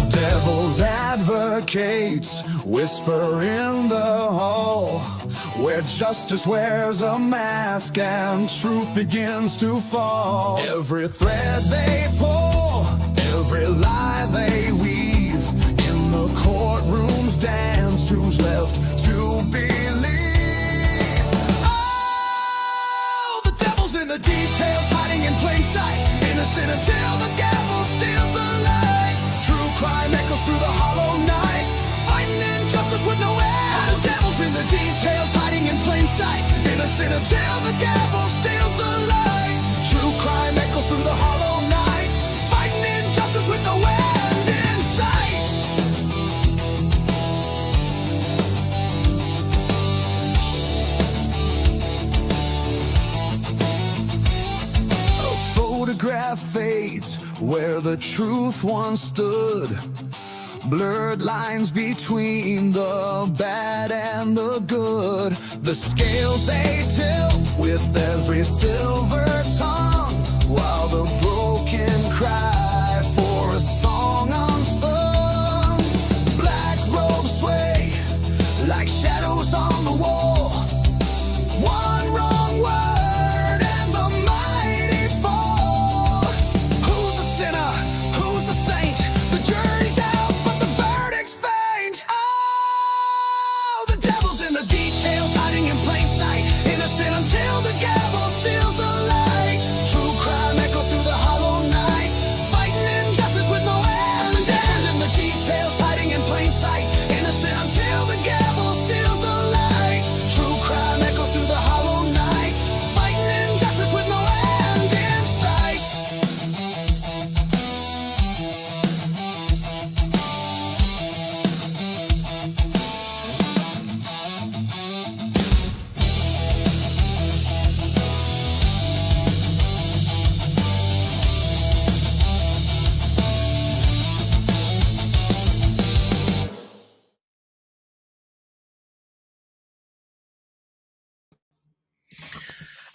Devil's advocates whisper in the hall, where justice wears a mask and truth begins to fall. Every thread they pull, every lie they weave, in the courtroom's dance, who's left to believe? Oh, the devil's in the details, hiding in plain sight, innocent until the gavel steals the light. True crime echoes through the hollow night, fighting injustice with no end. The devil's in the details, hiding in plain sight, innocent until the gavel steals the light. True crime echoes through the hollow night, fighting injustice with no end in sight. A photograph fades where the truth once stood. Blurred lines between the bad and the good. The scales they tilt with every silver tongue, while the broken cry for a song unsung. Black robes sway like shadows on the wall. One wrong word and the mighty fall. Who's a sinner? Who's a saint? The jury's out, but the verdict's faint. Oh, the devil's in the details, hiding in plain sight, innocent until the gavel steals the light. True crime echoes through the hollow night, fighting injustice with no end. The devil's in the details, hiding in plain sight, innocent until the gavel steals the light. True crime echoes through the hollow night, fighting injustice with no end in sight.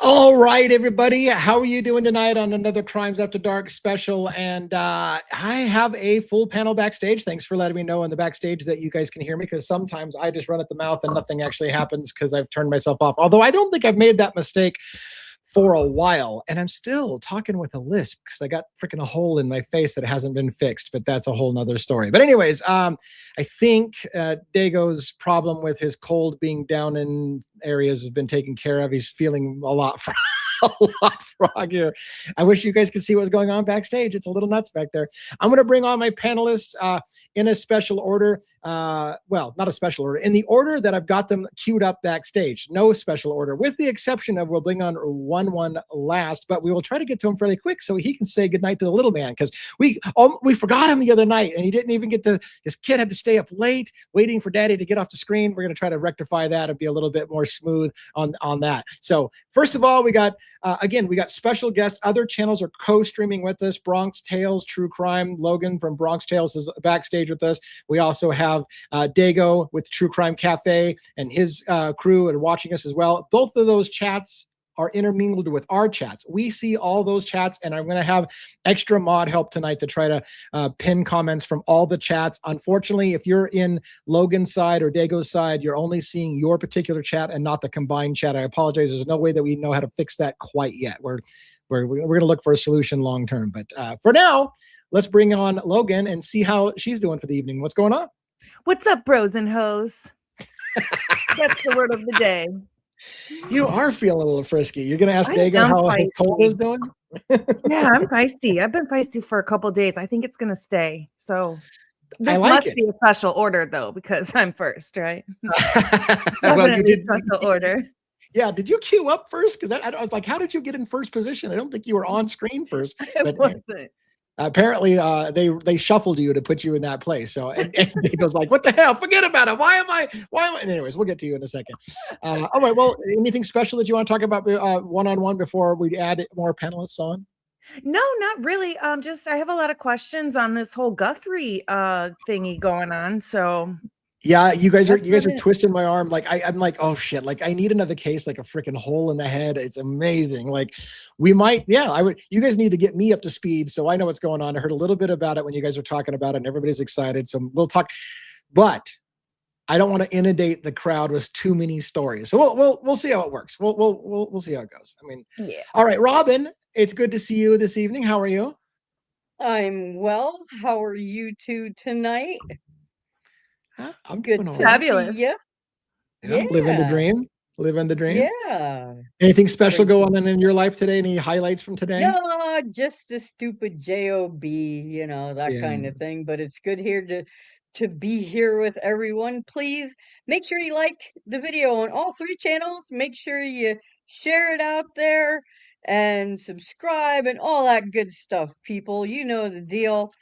All right, everybody. How are you doing tonight on another Crimes After Dark special? And I have a full panel backstage. Thanks for letting me know on the backstage that you guys can hear me, because sometimes I just run at the mouth and nothing actually happens because I've turned myself off. Although I don't think I've made that mistake for a while, and I'm still talking with a lisp because I got freaking a hole in my face that hasn't been fixed, but that's a whole nother story. But anyways, I think Dago's problem with his cold being down in areas has been taken care of. He's feeling a lot froggier. I wish you guys could see what's going on backstage. It's a little nuts back there. I'm going to bring on my panelists in a special order. Well, not a special order, in the order that I've got them queued up backstage. No special order, with the exception of we'll bring on one last, but we will try to get to him fairly quick so he can say goodnight to the little man, because we forgot him the other night and he didn't even get to, his kid had to stay up late waiting for daddy to get off the screen. We're going to try to rectify that and be a little bit more smooth on that. So first of all, we got special guests. Other channels are co-streaming with us. Bronx Tales, True Crime. Logan from Bronx Tales is backstage with us. We also have Dago with True Crime Cafe and his crew are watching us as well. Both of those chats are intermingled with our chats. We see all those chats, and I'm going to have extra mod help tonight to try to pin comments from all the chats. Unfortunately, if you're in Logan's side or Dago's side, you're only seeing your particular chat and not the combined chat. I apologize. There's no way that we know how to fix that quite yet. We're going to look for a solution long term. But for now, let's bring on Logan and see how she's doing for the evening. What's going on? What's up, bros and hoes? That's the word of the day. You are feeling a little frisky. You're going to ask Dago how his cold is doing? Yeah, I'm feisty. I've been feisty for a couple of days. I think it's going to stay. So this must be a special order, though, because I'm first, right? Well, you did special order. Yeah, did you queue up first? Because I was like, how did you get in first position? I don't think you were on screen first. It wasn't. Apparently, they shuffled you to put you in that place. So and he goes like, "What the hell? Forget about it. Why am I?" Anyways, we'll get to you in a second. All right. Well, anything special that you want to talk about one-on-one before we add more panelists on? No, not really. Just I have a lot of questions on this whole Guthrie thingy going on. So Yeah, you guys are twisting my arm. Like I'm like, oh shit, like I need another case, like a freaking hole in the head. It's amazing. Like we might, I would, you guys need to get me up to speed so I know what's going on. I heard a little bit about it when you guys were talking about it and everybody's excited. So we'll talk, but I don't want to inundate the crowd with too many stories. So we'll see how it works. We'll see how it goes. I mean, Yeah. All right, Robin, it's good to see you this evening. How are you? I'm well. How are you two tonight? I'm Good doing all to right. Fabulous. see you. Yeah, living the dream. Living the dream. Yeah. Anything special Great to- going on in your life today? Any highlights from today? No, just the stupid job, that kind of thing. But it's good here to be here with everyone. Please make sure you like the video on all 3 channels. Make sure you share it out there and subscribe and all that good stuff, people. You know the deal.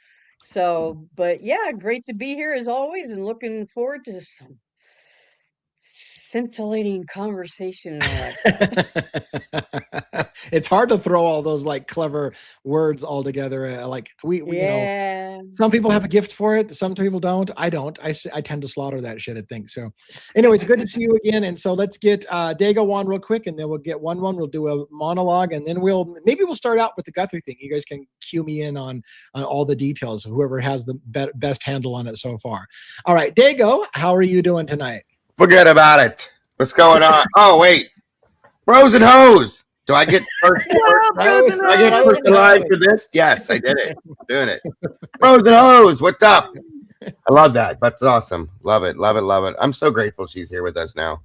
So, but yeah, great to be here as always and looking forward to some scintillating conversation and all that. It's hard to throw all those like clever words all together. Like we you know, some people have a gift for it. Some people don't. I don't. I tend to slaughter that shit, I think. So anyways, good to see you again. And so let's get Dago on real quick and then we'll get one. We'll do a monologue and then we'll start out with the Guthrie thing. You guys can cue me in on all the details, whoever has the best handle on it so far. All right, Dago, how are you doing tonight? Forget about it. What's going on? Oh, wait. Bros and hoes. Do I get first? Do I get first in line for this? Yes, I did it. I'm doing it. Bros and hoes. What's up? I love that. That's awesome. Love it. Love it. Love it. I'm so grateful she's here with us now.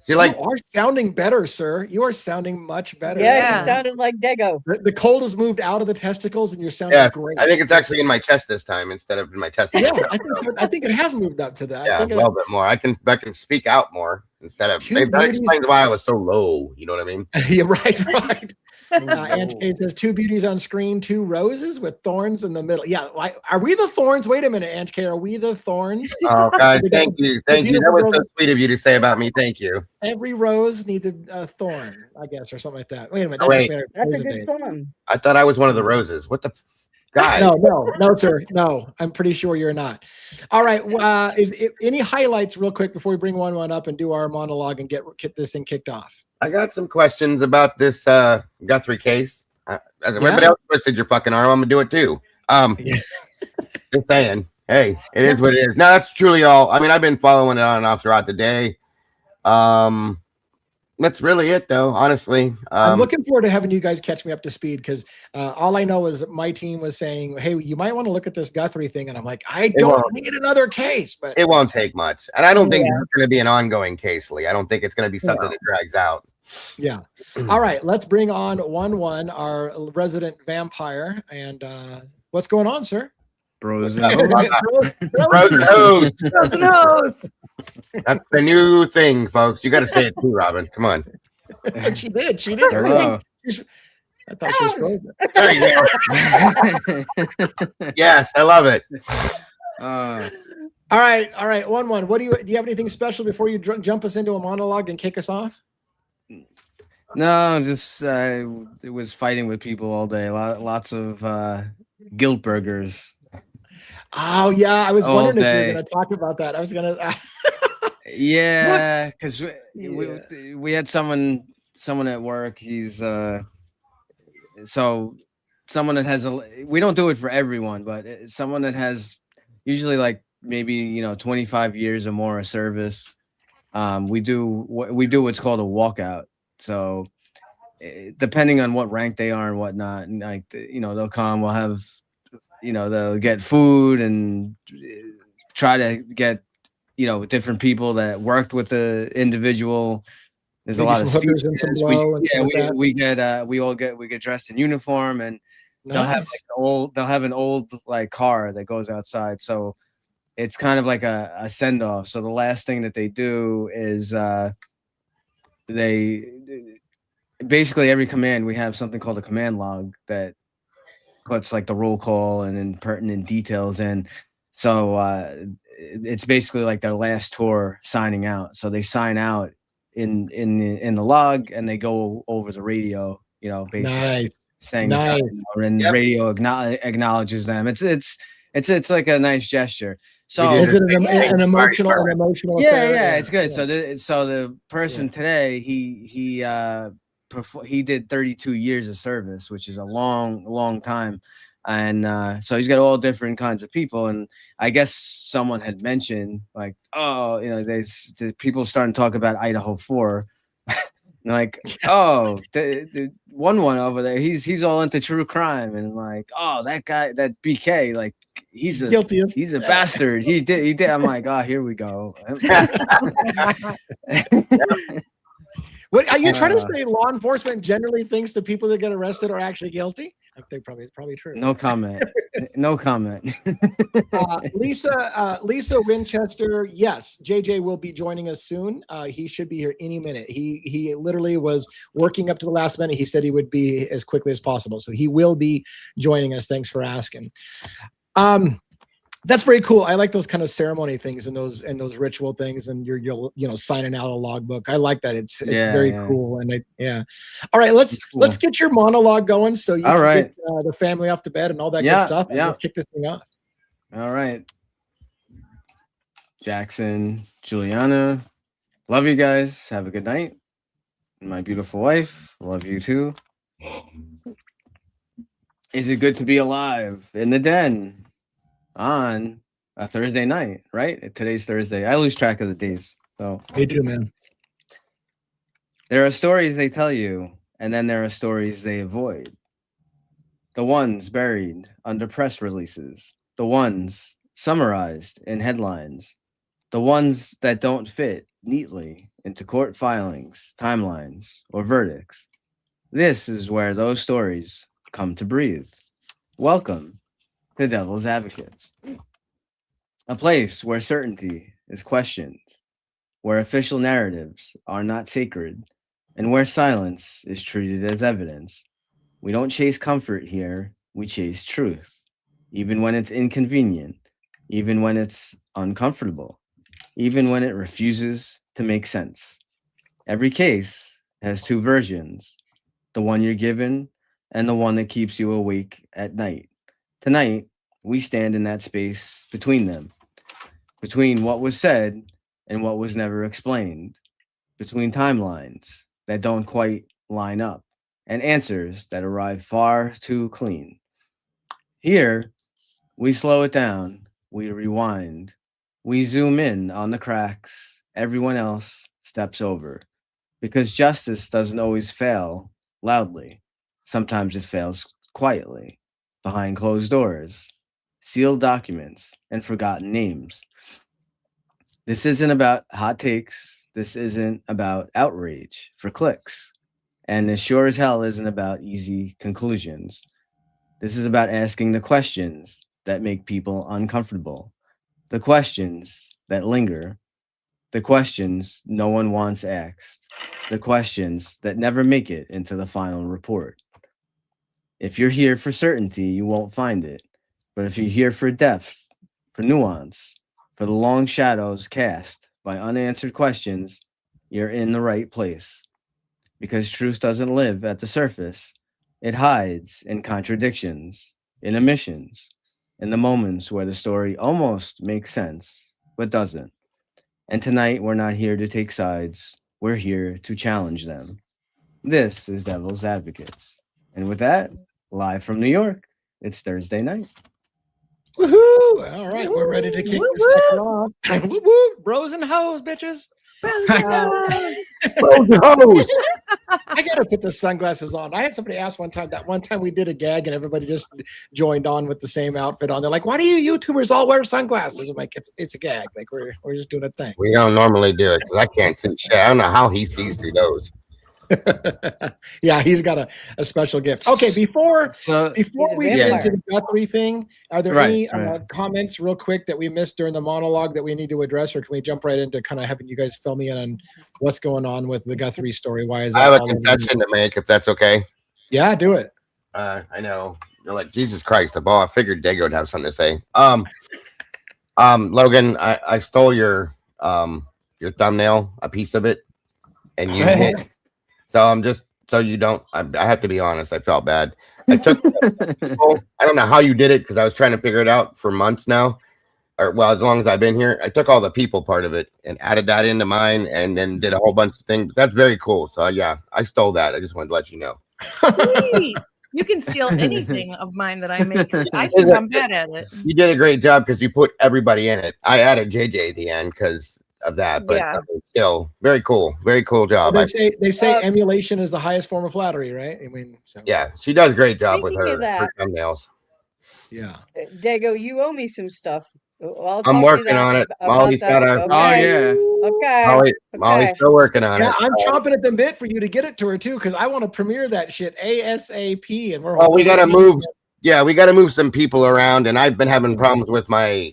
She You are sounding better, sir. You are sounding much better. Yeah, she sounded like Dago. The cold has moved out of the testicles, and you're sounding great. I think it's actually in my chest this time instead of in my testicles. Yeah, I think so. I think it has moved up to that. Yeah, a little bit more. I can speak out more instead of. Maybe that explains why I was so low. You know what I mean? You're right. Aunt Kate says 2 beauties on screen, 2 roses with thorns in the middle. Yeah, are we the thorns? Wait a minute, Aunt Kate, are we the thorns? Oh God, thank you. That was so sweet of you to say about me. Thank you. Every rose needs a thorn, I guess, or something like that. Wait a minute. That's a good song. I thought I was one of the roses. What the guy? No, sir. No, I'm pretty sure you're not. All right. Any highlights real quick before we bring one up and do our monologue and get this thing kicked off? I got some questions about this Guthrie case. As everybody else twisted your fucking arm, I'm gonna do it too. Just saying. Hey, it is what it is. No, that's truly all. I mean, I've been following it on and off throughout the day. That's really it, though. Honestly, I'm looking forward to having you guys catch me up to speed because all I know is my team was saying, "Hey, you might want to look at this Guthrie thing," and I'm like, "I don't need another case." But it won't take much, and I don't think it's going to be an ongoing case, Lee. I don't think it's going to be something that drags out. Yeah. All right, let's bring on 1-1, our resident vampire, and what's going on, sir? Bros. Bros. That's the new thing, folks. You got to say it too, Robin. Come on. And she did. Hello. I thought she was frozen. There you go. Yes, I love it. All right. 1-1. What do you have anything special before you jump us into a monologue and kick us off? No, just it was fighting with people all day. Lots of guilt burgers. Oh yeah, I was wondering if you were going to talk about that. I was going to. Yeah, because we had someone at work. He's so someone that has we don't do it for everyone, but someone that has usually like maybe 25 years or more of service. We do what's called a walkout. So depending on what rank they are and whatnot, and like they'll come, we'll have they'll get food and try to get different people that worked with the individual. There's a lot of speeches. We get dressed in uniform, and they'll have an old like car that goes outside. So it's kind of like a send off. So the last thing that they do is they basically every command we have something called a command log that puts like the roll call and then pertinent details in. So it's basically like their last tour signing out. So they sign out in the log and they go over the radio, basically saying and radio acknowledges them. It's It's like a nice gesture. So is it an emotional yeah, it's good. Yeah. So the person today, he did 32 years of service, which is a long time. And so he's got all different kinds of people. And I guess someone had mentioned like, oh, there's people starting to talk about Idaho 4. Like, oh, the one over there, he's all into true crime, and like, oh, that guy, that BK, like, he's a bastard. He did. I'm like, oh, here we go. What are you trying to say? Law enforcement generally thinks the people that get arrested are actually guilty? I think it's probably true. No comment. No comment. Lisa Winchester. Yes, JJ will be joining us soon. He should be here any minute. He literally was working up to the last minute. He said he would be as quickly as possible, so he will be joining us. Thanks for asking. That's very cool. I like those kind of ceremony things and those ritual things, and you're signing out a logbook. I like that. It's very cool. And all right, let's get your monologue going so you can get the family off to bed and all that good stuff. And let's kick this thing off. All right, Jackson, Juliana, love you guys. Have a good night. And my beautiful wife, love you too. Is it good to be alive in the den? On a Thursday night, right? Today's Thursday. I lose track of the days. So you do, man. There are stories they tell you, and then there are stories they avoid. The ones buried under press releases, the ones summarized in headlines, the ones that don't fit neatly into court filings, timelines, or verdicts. This is where those stories come to breathe. Welcome to Devil's Advocates, a place where certainty is questioned, where official narratives are not sacred, and where silence is treated as evidence. We don't chase comfort here, we chase truth, even when it's inconvenient, even when it's uncomfortable, even when it refuses to make sense. Every case has two versions, the one you're given and the one that keeps you awake at night. Tonight, we stand in that space between them, between what was said and what was never explained, between timelines that don't quite line up and answers that arrive far too clean. Here, we slow it down, we rewind, we zoom in on the cracks everyone else steps over, because justice doesn't always fail loudly. Sometimes it fails quietly, behind closed doors, sealed documents, and forgotten names. This isn't about hot takes. This isn't about outrage for clicks. And this sure as hell isn't about easy conclusions. This is about asking the questions that make people uncomfortable, the questions that linger, the questions no one wants asked, the questions that never make it into the final report. If you're here for certainty, you won't find it. But if you're here for depth, for nuance, for the long shadows cast by unanswered questions, you're in the right place. Because truth doesn't live at the surface. It hides in contradictions, in omissions, in the moments where the story almost makes sense, but doesn't. And tonight, we're not here to take sides. We're here to challenge them. This is Devil's Advocates. And with that, live from New York, it's Thursday night. Woohoo! All right, we're ready to kick this second off. Woo-woo. Bros and hoes, bitches. Bros and hoes. I gotta put the sunglasses on. I had somebody ask one time we did a gag and everybody just joined on with the same outfit on. They're like, "Why do you YouTubers all wear sunglasses?" I'm like, "It's a gag. Like we're just doing a thing." We don't normally do it because I can't see shit. I don't know how he sees through those. Yeah, he's got a special gift. Okay, before we get into the Guthrie thing, are there any comments real quick that we missed during the monologue that we need to address, or can we jump right into kind of having you guys fill me in on what's going on with the Guthrie story? Why is that? I have a confession to make, if that's okay. Yeah, do it. I know you're like, Jesus Christ, the ball. I figured Dago would have something to say. Logan, I stole your thumbnail, a piece of it, and you hit. So I'm just so you don't. I have to be honest. I felt bad. I took. I don't know how you did it because I was trying to figure it out for months now, or well, as long as I've been here. I took all the people part of it and added that into mine, and then did a whole bunch of things. That's very cool. So yeah, I stole that. I just wanted to let you know. Sweet. You can steal anything of mine that I make. I think I'm bad at it. You did a great job because you put everybody in it. I added JJ at the end because of that, but still very cool job. Well, they say emulation is the highest form of flattery, right? I mean, so. Yeah, she does a great job with her thumbnails. Yeah, Dago, you owe me some stuff. I'm working on it. Molly's got a. Molly's still working on it. I'm chomping at the bit for you to get it to her too, because I want to premiere that shit ASAP. And we got to move. Yeah, we got to move some people around, and I've been having problems with my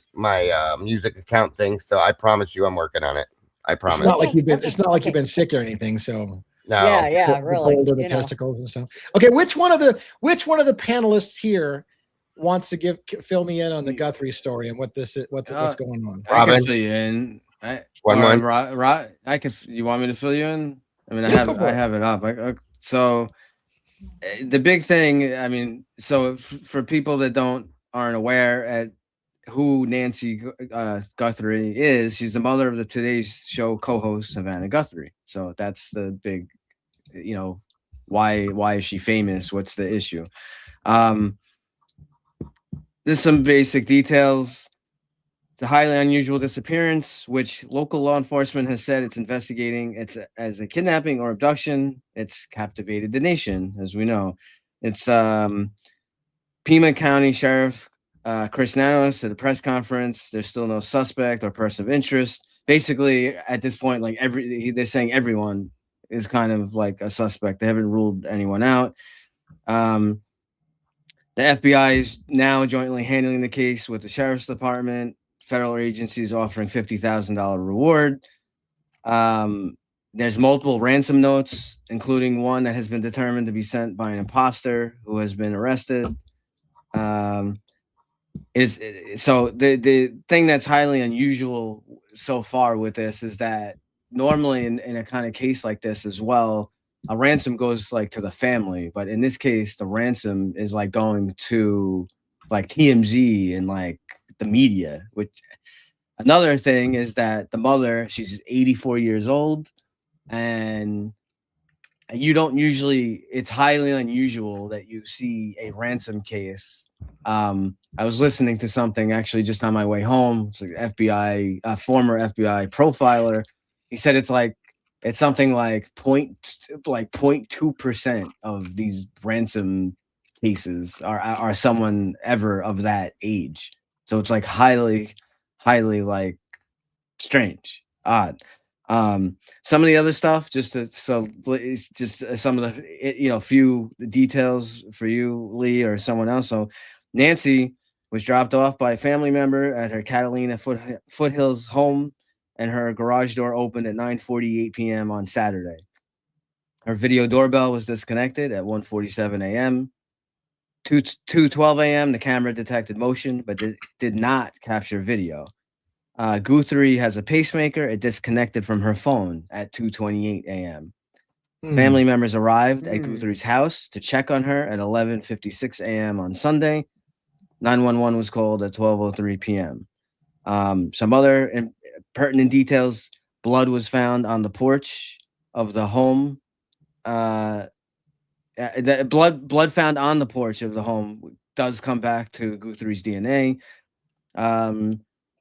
music account thing. So I promise you, I'm working on it. I promise. It's not like you've been sick or anything. So no. Yeah, really. The testicles and stuff. Okay, which one of the panelists here wants to fill me in on the Guthrie story and what this is, what's going on? I can fill you in. I can. You want me to fill you in? I mean, I have it up. So the big thing. I mean, so for people that aren't aware at who Nancy Guthrie is, she's the mother of the Today's Show co-host Savannah Guthrie. So that's the big, why is she famous? What's the issue? There's some basic details. It's a highly unusual disappearance, which local law enforcement has said it's investigating. It's as a kidnapping or abduction. It's captivated the nation, as we know. It's Pima County Sheriff Chris Nanos at a press conference. There's still no suspect or person of interest. Basically, at this point, like they're saying everyone is kind of like a suspect. They haven't ruled anyone out. The FBI is now jointly handling the case with the Sheriff's Department. Federal agencies offering $50,000 reward. There's multiple ransom notes, including one that has been determined to be sent by an imposter who has been arrested. So the thing that's highly unusual so far with this is that normally in a kind of case like this as well, a ransom goes like to the family, but in this case, the ransom is like going to like TMZ and like the media. Which another thing is that the mother, she's 84 years old, and you don't usually. It's highly unusual that you see a ransom case. I was listening to something actually just on my way home. It's like former FBI profiler. He said it's something like 0.2% of these ransom cases are someone ever of that age. So it's like highly like strange, odd. Some of the other stuff, just some of the few details for you, Lee, or someone else. So Nancy was dropped off by a family member at her Catalina Foothills home, and her garage door opened at 9:48 p.m. on Saturday. Her video doorbell was disconnected at 1:47 a.m. 2:12 a.m. the camera detected motion, but did not capture video. Guthrie has a pacemaker. It disconnected from her phone at 2:28 a.m. Family members arrived at Guthrie's house to check on her at 11:56 a.m. on Sunday. 911 was called at 12:03 p.m. Some other pertinent details: blood was found on the porch of the home. The blood found on the porch of the home does come back to Guthrie's DNA.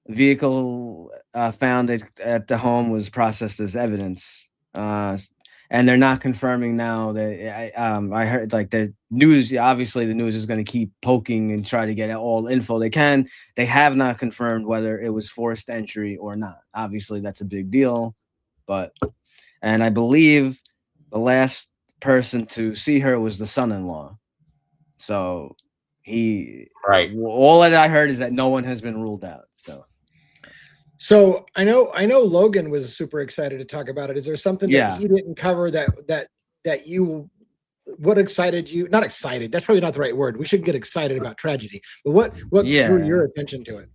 Vehicle found at the home was processed as evidence, and they're not confirming now that I heard like the news. Obviously, the news is going to keep poking and try to get all info they can. They have not confirmed whether it was forced entry or not. Obviously, that's a big deal, and I believe the last person to see her was the son-in-law. So all that I heard is that no one has been ruled out. So I know Logan was super excited to talk about it. Is there something that he didn't cover that you, what excited you? Not excited. That's probably not the right word. We shouldn't get excited about tragedy. But what drew your attention to it?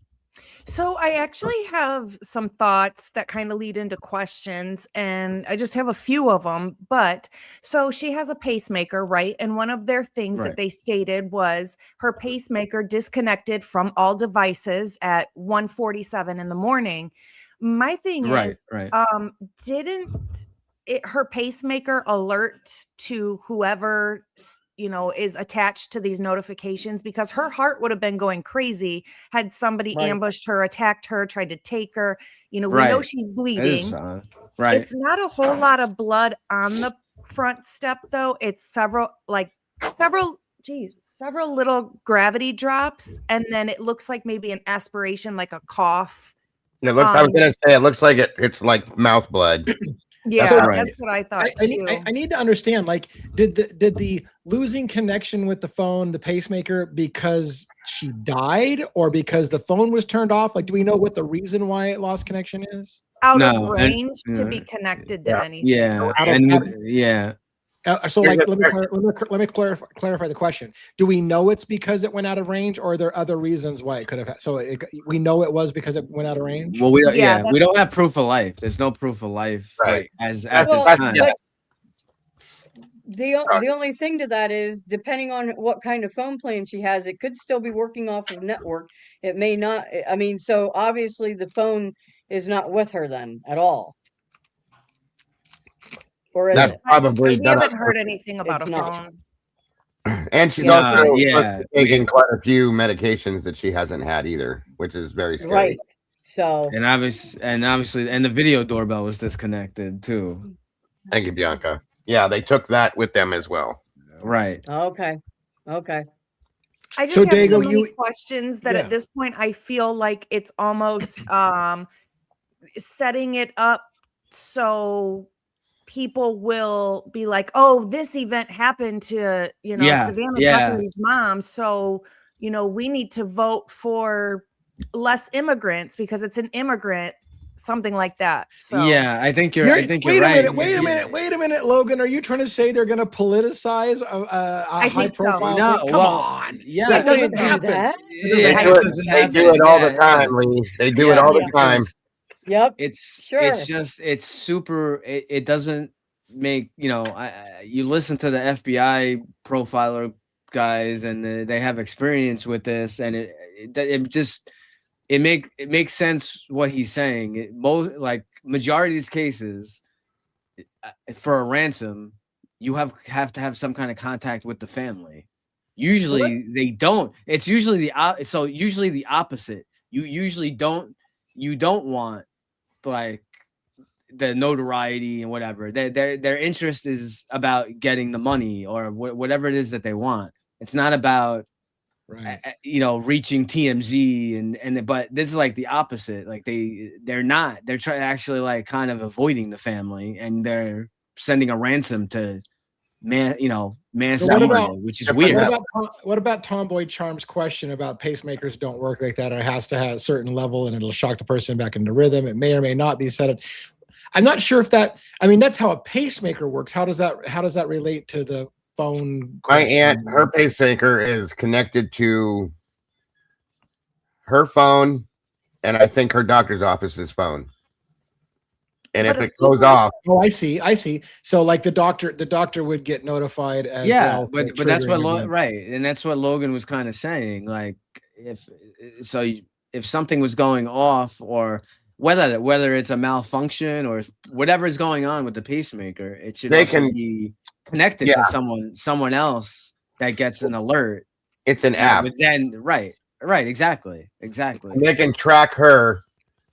So I actually have some thoughts that kind of lead into questions, and I just have a few of them. But so she has a pacemaker, right? And one of their things that they stated was her pacemaker disconnected from all devices at 1:47 in the morning. My thing is, didn't her pacemaker alert to whoever is attached to these notifications? Because her heart would have been going crazy had somebody ambushed her, attacked her, tried to take her. We know she's bleeding. It's not a whole lot of blood on the front step, though. It's several little gravity drops, and then it looks like maybe an aspiration, like a cough. It looks. I was gonna say it looks like it's like mouth blood. Yeah, that's what I thought too. I need to understand, like, did the losing connection with the phone, the pacemaker, because she died or because the phone was turned off? Like, do we know what the reason why it lost connection is? Out of range to be connected to anything. So, like, let me clarify the question. Do we know it's because it went out of range, or are there other reasons why it could have? We know it was because it went out of range. Well, we don't have proof of life. There's no proof of life, right? As at this time. The only thing to that is, depending on what kind of phone plan she has, it could still be working off of network. It may not. I mean, so obviously the phone is not with her then at all. Or is it? Probably. We haven't heard anything about a phone. And she's also taking quite a few medications that she hasn't had either, which is very scary. Right. So and obviously the video doorbell was disconnected too. Thank you, Bianca. Yeah, they took that with them as well. Right. Okay. I just have so many questions that at this point I feel like it's almost setting it up so people will be like, oh, this event happened to Savannah Guthrie's mom, so we need to vote for less immigrants because it's an immigrant, something like that. So I think you're right. Wait a minute, Logan. Are you trying to say they're going to politicize a high profile? No, Come on. Yeah, that doesn't happen. They do it all the time, Lee. They do it all the time. Yep. It's super. It doesn't make you listen to the FBI profiler guys, and they have experience with this, and it makes sense what he's saying. Majority of these cases, for a ransom, you have to have some kind of contact with the family. Usually they don't. It's usually the opposite. You don't want like the notoriety and whatever. Their interest is about getting the money or whatever it is that they want. It's not about reaching TMZ but this is like the opposite. Like they're trying actually like kind of avoiding the family, and they're sending a ransom to manslaughter, which is weird. What about Tomboy Charm's question about pacemakers don't work like that, or it has to have a certain level and it'll shock the person back into rhythm? It may or may not be set up. I'm not sure if that's how a pacemaker works. How does that relate to the phone question? My aunt, her pacemaker is connected to her phone, and I think her doctor's office's phone. And if it goes off, I see. So like the doctor would get notified as well. But that's what and that's what Logan was kind of saying. Like if something was going off, or whether it's a malfunction or whatever is going on with the pacemaker, it should be connected to someone else that gets an alert. It's an app. But then exactly. They can track her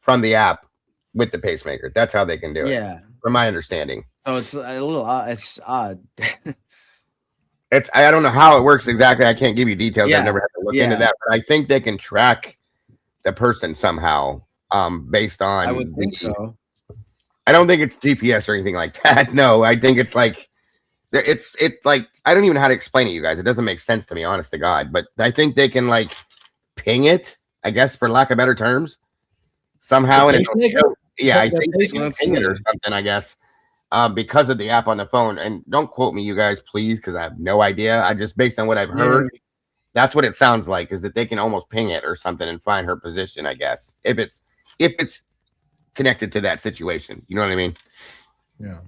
from the app with the pacemaker. That's how they can do it. Yeah, from my understanding. So it's a little it's odd. I don't know how it works exactly. I can't give you details. I've never had to look into that, but I think they can track the person somehow. Based on, I would think so. I don't think it's GPS or anything like that. No, I think it's like it's like I don't even know how to explain it, you guys. It doesn't make sense to me, honest to God. But I think they can like ping it, I guess, for lack of better terms, somehow. And I think they can ping it or something, I guess, because of the app on the phone. And don't quote me, you guys, please, because I have no idea. I just based on what I've heard. That's what it sounds like, is that they can almost ping it or something and find her position, I guess. If it's connected to that situation. You know what I mean? Yeah.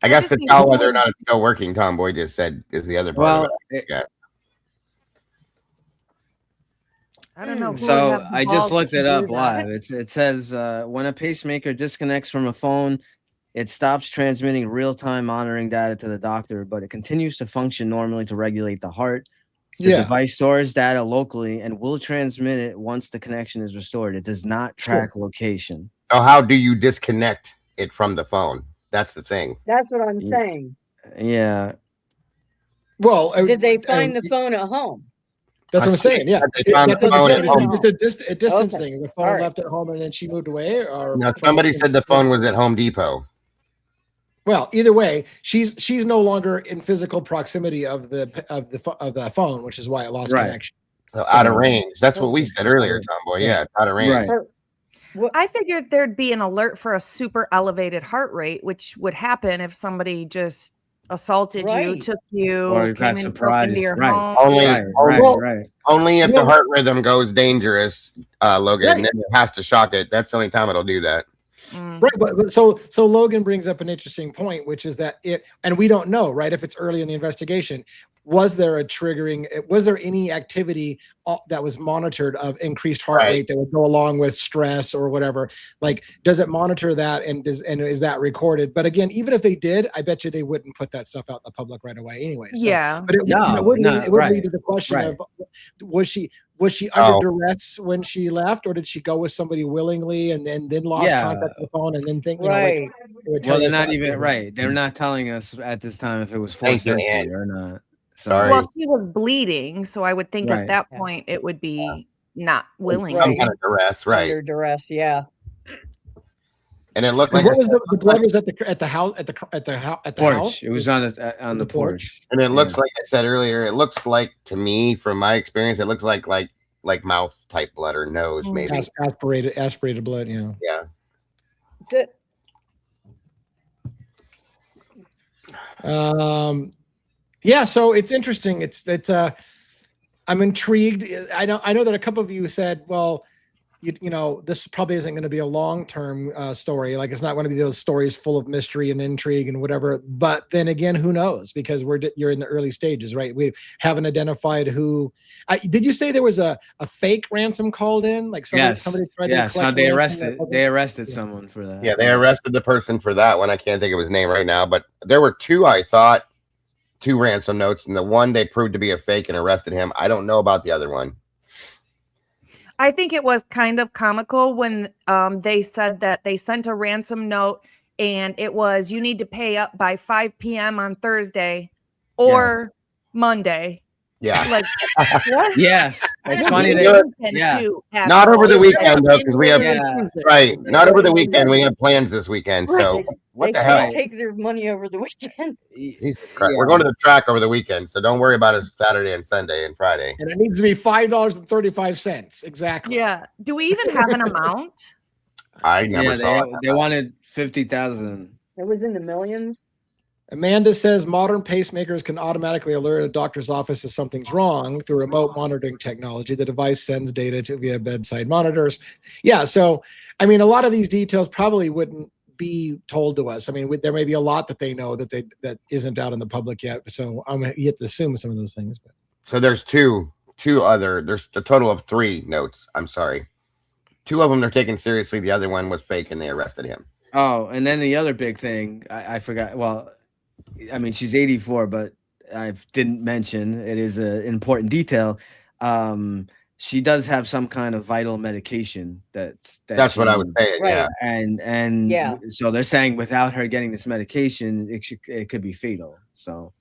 I guess to tell whether or not it's still working, Tomboy just said, is the other part of it. Yeah. I don't know. Who So I just looked it up live. It says when a pacemaker disconnects from a phone, it stops transmitting real-time monitoring data to the doctor, but it continues to function normally to regulate the heart. The device stores data locally and will transmit it once the connection is restored. It does not track location. So how do you disconnect it from the phone? That's the thing. That's what I'm saying. Yeah. Well, did they find the phone at home? That's what I'm saying. Yeah, they found the phone at home. Just a distance thing. The phone left at home and then she moved away, or no? Somebody said the phone was at Home Depot. Well, either way, she's no longer in physical proximity of the phone, which is why it lost connection. So out of range. That's what we said earlier, Tomboy. Yeah, it's out of range. Right. I figured there'd be an alert for a super elevated heart rate, which would happen if somebody just assaulted you, took you, or you got surprised. Home. Only if the heart rhythm goes dangerous, Logan, and then it has to shock it. That's the only time it'll do that. Right, but so Logan brings up an interesting point, which is that and we don't know, right, if it's early in the investigation. Was there any activity that was monitored of increased heart rate that would go along with stress or whatever? Like, does it monitor that, and is that recorded? But again, even if they did, I bet you they wouldn't put that stuff out in the public right away anyway. So, but it would lead to the question of, was she under duress when she left, or did she go with somebody willingly and then lost contact with the phone and then think, right? Well, they're not even They're not telling us at this time if it was forced entry or not. Sorry. Well, she was bleeding, so I would think at that point it would be not willing. Some kind of duress, right? Under duress, yeah. And it looked like what was the blood was at the house at the porch. house? It was on the porch. And it looks like I said earlier. It looks like, to me, from my experience, it looks like mouth type blood or nose, maybe aspirated blood. Yeah. Yeah, so it's interesting. It's I'm intrigued. I know that a couple of you said, well, you know, this probably isn't going to be a long-term story. Like, it's not going to be those stories full of mystery and intrigue and whatever. But then again, who knows? Because you're in the early stages, right? We haven't identified who. Did you say there was a fake ransom called in? Like somebody tried to collect. No, they arrested someone for that. Yeah, they arrested the person for that one. I can't think of his name right now, but there were two, I thought, 2 ransom notes, and the one they proved to be a fake and arrested him. I don't know about the other one. I think it was kind of comical when they said that they sent a ransom note and it was, you need to pay up by 5 p.m. on Thursday or Monday. Yeah. Like, what? Yes. It's funny. Not over the weekend, though, because we have, not over the weekend. We have plans this weekend. So what the hell? They can't take their money over the weekend. Jesus Christ. Yeah. We're going to the track over the weekend. So don't worry about it Saturday and Sunday and Friday. And it needs to be $5.35. Exactly. Yeah. Do we even have an amount? I never saw it. They wanted 50,000. It was in the millions. Amanda says modern pacemakers can automatically alert a doctor's office if something's wrong through remote monitoring technology. The device sends data via bedside monitors. Yeah, so I mean, a lot of these details probably wouldn't be told to us. I mean, there may be a lot that they know that isn't out in the public yet. So you have to assume some of those things. But. So there's there's a total of 3 notes. I'm sorry. 2 of them they're taken seriously. The other one was fake, and they arrested him. Oh, and then the other big thing I forgot. Well, I mean, she's 84, but I didn't mention, it is an important detail. She does have some kind of vital medication that's what I was saying. Right. Yeah. And so they're saying without her getting this medication, it could be fatal. So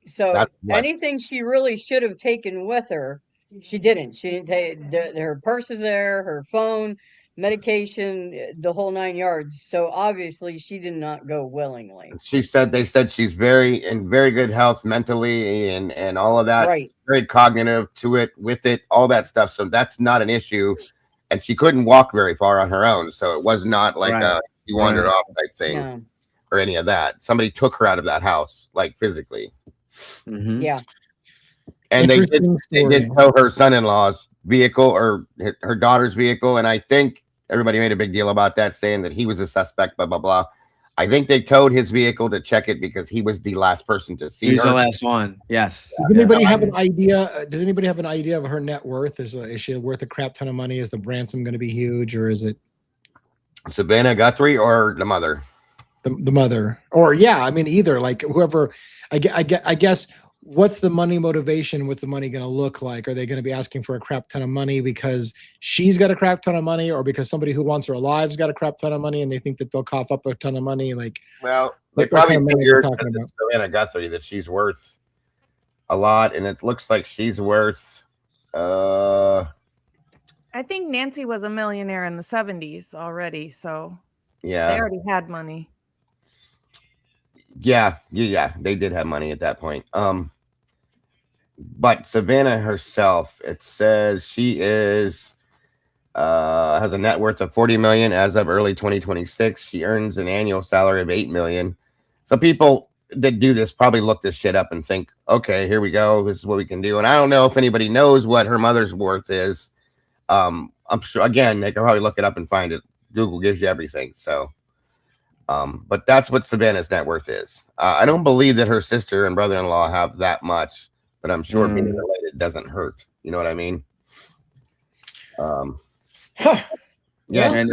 so anything she really should have taken with her, she didn't. She didn't take her purse is there, her phone, medication, the whole 9 yards. So obviously she did not go willingly. They said she's in very good health mentally and all of that. Right. Very cognitive with it, all that stuff. So that's not an issue. And she couldn't walk very far on her own. So it was not like she wandered off type thing or any of that. Somebody took her out of that house, like physically. Mm-hmm. Yeah. And they Interesting did story. tow her son-in-law's vehicle or her daughter's vehicle, and I think everybody made a big deal about that, saying that he was a suspect, blah blah blah. I think they towed his vehicle to check it because he was the last person to see He's her. the last one. Yes. Does anybody have an idea? Does anybody have an idea of her net worth? Is she worth a crap ton of money? Is the ransom going to be huge, or is it Savannah Guthrie or the mother? The mother? Or yeah, I mean either. Like whoever. I guess. What's the money motivation? What's the money going to look like? Are they going to be asking for a crap ton of money because she's got a crap ton of money, or because somebody who wants her alive's got a crap ton of money and they think that they'll cough up a ton of money? Like, well, they probably figured Savannah Guthrie that she's worth a lot, and it looks like she's worth. I think Nancy was a millionaire in the 70s already, so yeah, they already had money. Yeah, they did have money at that point. But Savannah herself, it says she is has a net worth of 40 million as of early 2026. She earns an annual salary of 8 million. So people that do this probably look this shit up and think, okay, here we go. This is what we can do. And I don't know if anybody knows what her mother's worth is. I'm sure, again, they can probably look it up and find it. Google gives you everything. So, but that's what Savannah's net worth is. I don't believe that her sister and brother-in-law have that much, but I'm sure being related doesn't hurt. You know what I mean? Yeah.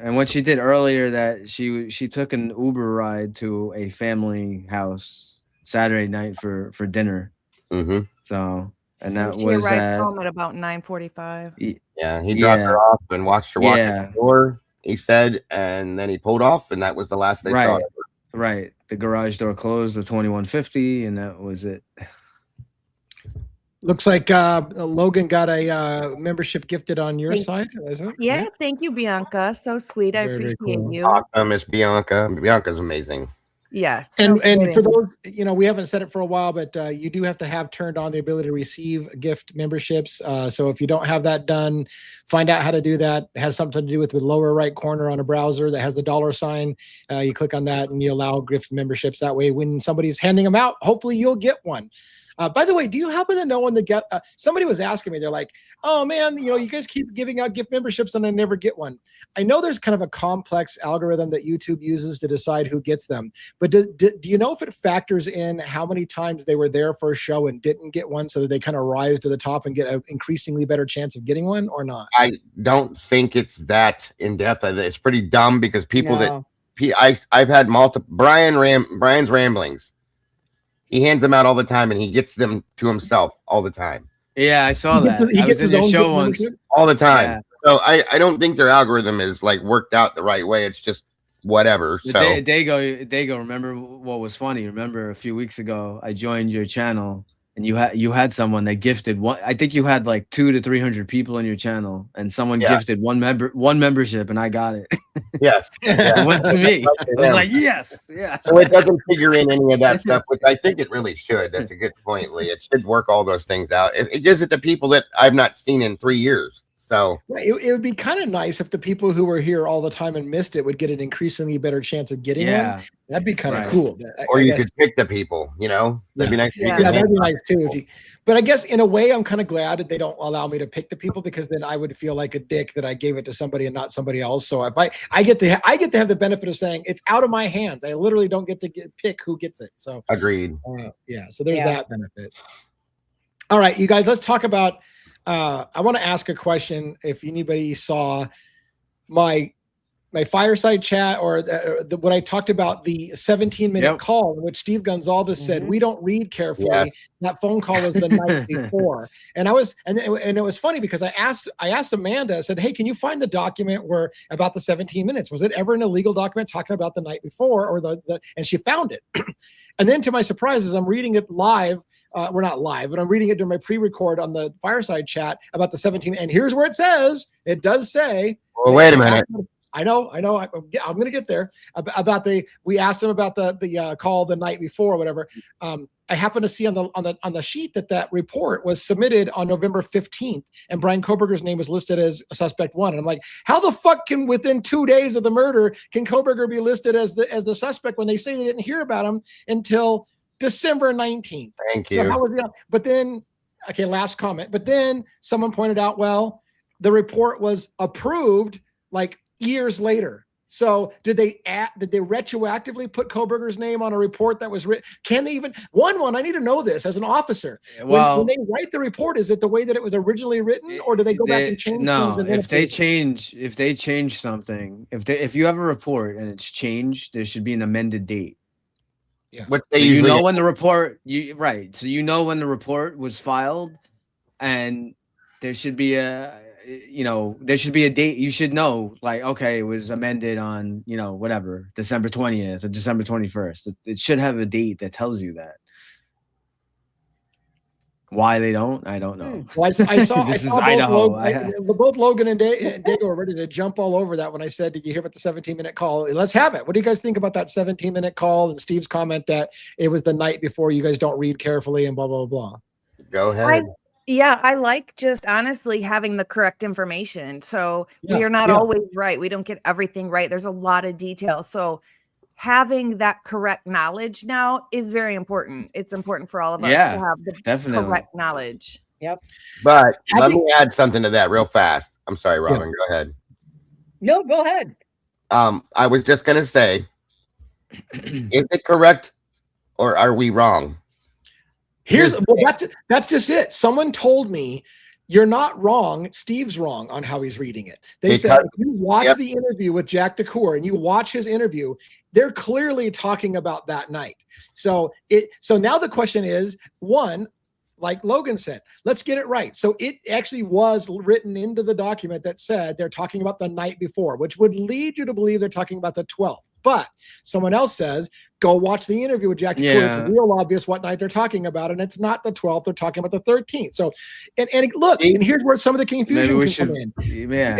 And what she did earlier, that she took an Uber ride to a family house Saturday night for dinner. Mm-hmm. So, and that she arrived home at about 9:45. Yeah, he dropped her off and watched her walk in the door, he said, and then he pulled off, and that was the last they saw her. Right. The garage door closed, the 2150, and that was it. Looks like Logan got a membership gifted on your side. Is it? Yeah, thank you, Bianca. So sweet. I appreciate you. Awesome, Miss Bianca. Bianca's amazing. Yes. And for those, we haven't said it for a while, but you do have to have turned on the ability to receive gift memberships. So if you don't have that done, find out how to do that. It has something to do with the lower right corner on a browser that has the dollar sign. You click on that and you allow gift memberships. That way, when somebody's handing them out, hopefully you'll get one. By the way, do you happen to know when somebody was asking me, they're like, oh man, you guys keep giving out gift memberships and I never get one. I know there's kind of a complex algorithm that YouTube uses to decide who gets them, but do you know if it factors in how many times they were there for a show and didn't get one, so that they kind of rise to the top and get an increasingly better chance of getting one, or not? I don't think it's that in depth. It's pretty dumb because people I've had multiple Brian's ramblings. He hands them out all the time, and he gets them to himself all the time. Yeah, I saw that. He gets his own show once. All the time. Yeah. So I don't think their algorithm is like worked out the right way. It's just whatever. So Dago, remember what was funny? Remember a few weeks ago, I joined your channel, and you had someone that gifted one. I think you had like 200 to 300 people on your channel, and someone gifted one membership, and I got it. Yes, it went to me. I was like, yes, yeah. So it doesn't figure in any of that stuff, which I think it really should. That's a good point, Lee. It should work all those things out. It gives it to people that I've not seen in 3 years. So it would be kind of nice if the people who were here all the time and missed it would get an increasingly better chance of getting one. That'd be kind of cool. Or you could pick the people, that'd be nice. That'd be nice too. But I guess in a way, I'm kind of glad that they don't allow me to pick the people, because then I would feel like a dick that I gave it to somebody and not somebody else. So if I get to have the benefit of saying it's out of my hands. I literally don't get to pick who gets it. So agreed. So there's that benefit. All right, you guys, let's talk about. I want to ask a question. If anybody saw my fireside chat or when I talked about the 17-minute call in which Steve Gonzalez said, we don't read carefully. Yes. That phone call was the night before. And it was funny because I asked Amanda, I said, hey, can you find the document where about the 17 minutes? Was it ever an illegal document talking about the night before or and she found it. And then to my surprise, as I'm reading it live, we're not live, but I'm reading it during my pre-record on the fireside chat about the 17. And here's where it does say. Well, wait a minute. I know. I'm going to get there. We asked him about the call the night before or whatever. I happen to see on the sheet that report was submitted on November 15th, and Brian Koberger's name was listed as a suspect 1. And I'm like, how the fuck can within 2 days of the murder can Koberger be listed as the suspect when they say they didn't hear about him until December 19th. Thank So you. how was the, but then, okay, last comment. But then someone pointed out, well, the report was approved like years later. So did they retroactively put Koberger's name on a report that was written? Can they even I need to know this as an officer. Well, when they write the report, is it the way that it was originally written, or do they go back and change things? And if they change something, if you have a report and it's changed, there should be an amended date. Yeah. So you know when the report So you know when the report was filed, and there should be a date. You should know, like, okay, it was amended on, whatever, December 20th or December 21st. It should have a date that tells you that. Why they don't, I don't know. Well, I saw this I is saw Idaho. both Logan and Dago were ready to jump all over that when I said, did you hear about the 17-minute call? Let's have it. What do you guys think about that 17-minute call and Steve's comment that it was the night before, you guys don't read carefully and blah, blah, blah? Go ahead. I like just honestly having the correct information. So we are not always right. We don't get everything right. There's a lot of detail. So having that correct knowledge now is very important. It's important for all of us to have the correct knowledge. Yep. But let me add something to that real fast. I'm sorry, Robin. Go ahead. No, go ahead. I was just going to say, is it correct or are we wrong? That's just it. Someone told me, you're not wrong. Steve's wrong on how he's reading it. They said, if you watch the interview with Jack DeCour and you watch his interview, they're clearly talking about that night. So now the question is, one, like Logan said, let's get it right. So it actually was written into the document that said they're talking about the night before, which would lead you to believe they're talking about the 12th. But someone else says, go watch the interview with Jack DeCour. It's real obvious what night they're talking about, and it's not the 12th. They're talking about the 13th. So, and look, and here's where some of the confusion can come in. Yeah.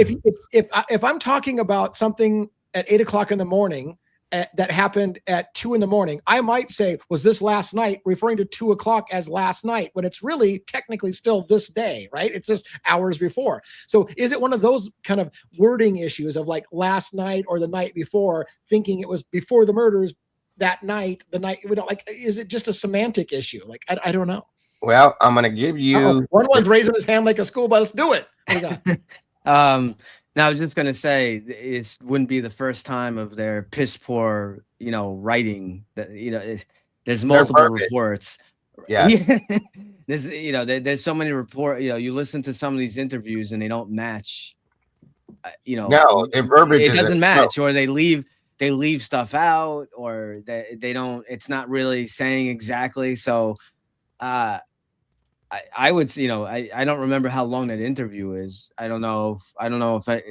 If I'm talking about something at 8 o'clock in the morning that happened at 2 in the morning, I might say, was this last night, referring to 2 o'clock as last night, when it's really technically still this day, right? It's just hours before. So is it one of those kind of wording issues of like last night or the night before, thinking it was before the murders that night, the night, we don't like, is it just a semantic issue? Like, I don't know. Well, I'm going to give you. One's raising his hand like a school bus. Do it. What do you got? Now, I was just going to say, it wouldn't be the first time of their piss poor, writing. That there's multiple reports. Yeah. There's so many reports. You listen to some of these interviews and they don't match. No, their verbiage it doesn't match, or they leave stuff out, or they don't. It's not really saying exactly. So, I would, I don't remember how long that interview is. I don't know if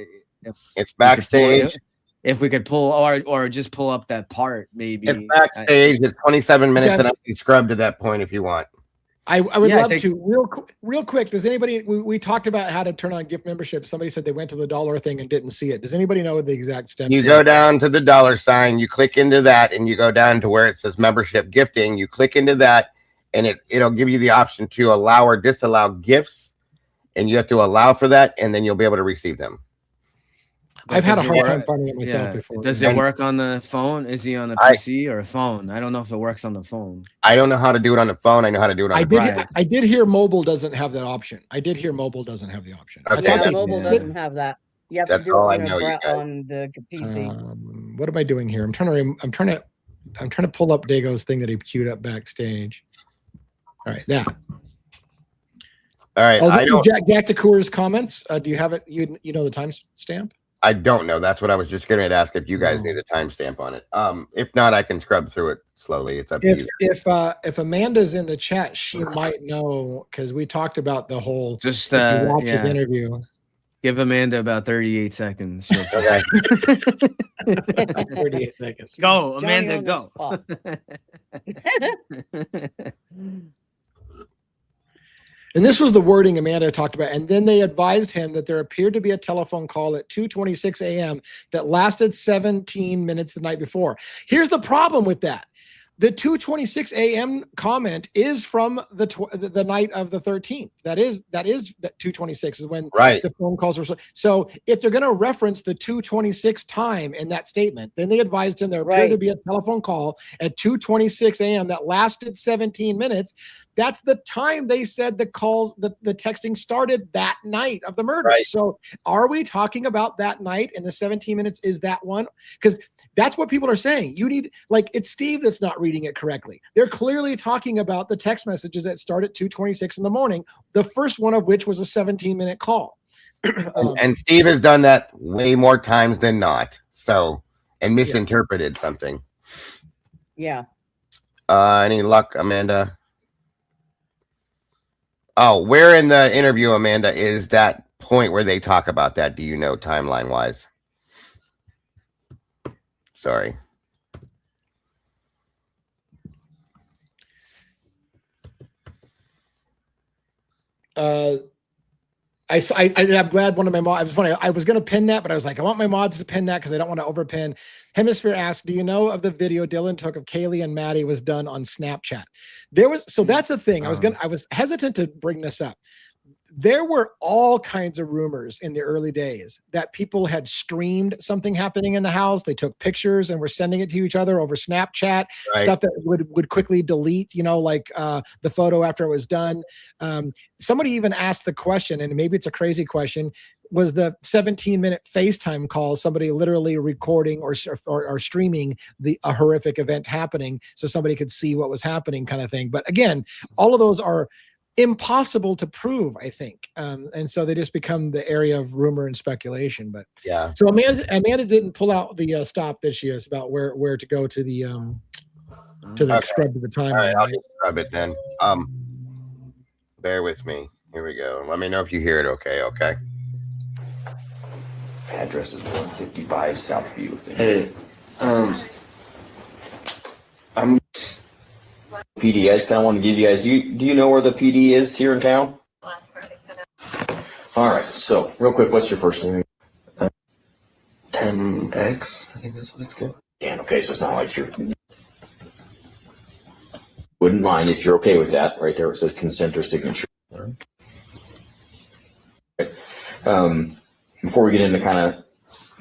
it's backstage. If we could pull or just pull up that part, maybe. It's backstage. It's 27 minutes, and I can scrub to that point if you want. I would love to. Real quick, does anybody, we talked about how to turn on gift membership. Somebody said they went to the dollar thing and didn't see it. Does anybody know the exact steps? You go down to the $, you click into that, and you go down to where it says membership gifting. You click into that, and it'll give you the option to allow or disallow gifts, and you have to allow for that, and then you'll be able to receive them. I've had a hard time finding it myself before. Does it work on the phone? Is he on a PC or a phone? I don't know if it works on the phone. I don't know how to do it on the phone. I know how to do it on the phone. I did hear mobile doesn't have that option. Okay, mobile doesn't have that. You have to do it on the PC. What am I doing here? I'm trying to pull up Dago's thing that he queued up backstage. All right, that. All right. Jack DeCour's comments. Do you have it? You know the timestamp? I don't know. That's what I was just going to ask if you guys need a timestamp on it. If not, I can scrub through it slowly. It's up to you. If Amanda's in the chat, she might know, because we talked about the whole. Just watch his interview. Give Amanda about 38 seconds. Okay. 38 seconds. Go, Amanda, go. And this was the wording Amanda talked about. And then they advised him that there appeared to be a telephone call at 2:26 a.m. that lasted 17 minutes the night before. Here's the problem with that. The 2:26 a.m. comment is from the night of the 13th. That is that 2:26 is when the phone calls were. So if they're going to reference the 2:26 time in that statement, then they advised him there appeared to be a telephone call at 2:26 a.m. that lasted 17 minutes. That's the time they said the calls, the texting started that night of the murder. So are we talking about that night and the 17 minutes is that one? Because that's what people are saying. You need, like, it's Steve that's not reading it correctly. They're clearly talking about the text messages that start at 2:26 in the morning, the first one of which was a 17-minute call. And Steve has done that way more times than not. So, and misinterpreted something. Yeah. Any luck, Amanda? Oh, where in the interview, Amanda, is that point where they talk about that? Do you know, timeline wise? Sorry. I'm glad one of my mods, I was going to pin that, but I was like, I want my mods to pin that because I don't want to overpin. Hemisphere asked, do you know of the video Dylan took of Kaylee and Maddie was done on Snapchat? So that's the thing. I was hesitant to bring this up. There were all kinds of rumors in the early days that people had streamed something happening in the house. They took pictures and were sending it to each other over Snapchat, stuff that would quickly delete, like the photo after it was done. Somebody even asked the question, and maybe it's a crazy question, was the 17-minute FaceTime call somebody literally recording or streaming a horrific event happening so somebody could see what was happening kind of thing. But again, all of those are impossible to prove, I think. And so they just become the area of rumor and speculation. But yeah. So Amanda didn't pull out the stop that she is about where to go to the scrub to the timeline. All right, I'll just scrub it then. Bear with me. Here we go. Let me know if you hear it okay. Address is 155 Southview. Hey, I'm PD. I just kind of want to give you guys. Do you know where the PD is here in town? All right. So real quick, what's your first name? 10X. I think that's what it's called. Dan. Okay, so it's not like you're. Wouldn't mind if you're okay with that. Right there, it says consent or signature. All right. Before we get into kind of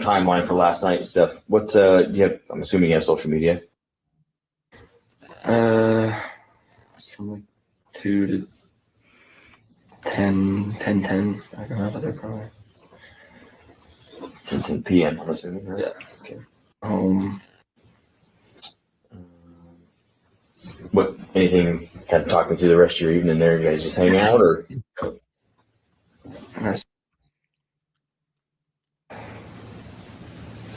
timeline for last night and stuff, what do you have? I'm assuming you have social media. It's from like 2 to 10. I got out of there probably 10 p.m. I'm assuming. Right? Yeah. Okay. What? Anything? Kind of talk me through the rest of your evening there. You guys just hang out, or?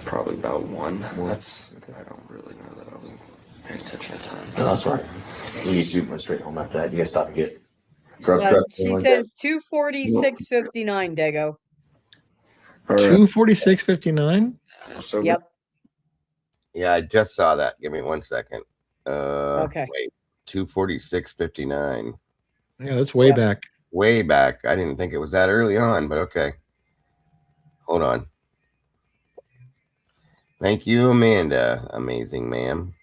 Probably about 1. That's. I don't really know that. I wasn't paying attention at the time. No, that's right. We shoot went straight home after that. You guys stop and get grub truck. She says 2:46:59, Dago. 2:46:59. So yep. Yeah, I just saw that. Give me 1 second. Okay. Wait, 2:46:59. Yeah, that's way back. Way back. I didn't think it was that early on, but okay. Hold on. Thank you, Amanda. Amazing, ma'am.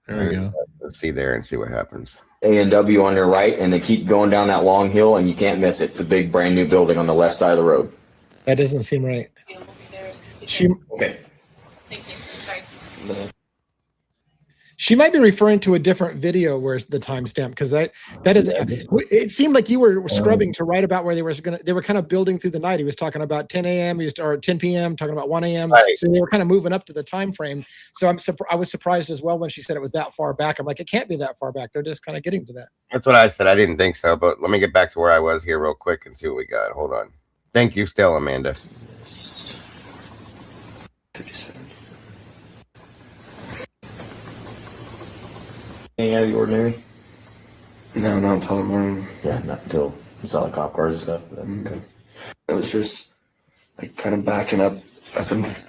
There we go. Let's see there and see what happens. A&W on your right, and they keep going down that long hill, and you can't miss it. It's a big, brand new building on the left side of the road. That doesn't seem right. Okay. Thank you. Sorry. She might be referring to a different video where the timestamp, because that is. It seemed like you were scrubbing to write about where they were kind of building through the night. He was talking about 10 a.m. or 10 p.m. talking about 1 a.m. Right. So they were kind of moving up to the time frame. So I was surprised as well when she said it was that far back. I'm like, it can't be that far back. They're just kind of getting to that. That's what I said. I didn't think so, but let me get back to where I was here real quick and see what we got. Hold on. Thank you still, Amanda. 57. Anything out of the ordinary? No, not until the morning. Yeah, not until you saw the cop cars and stuff. Okay. It was just like kind of backing up and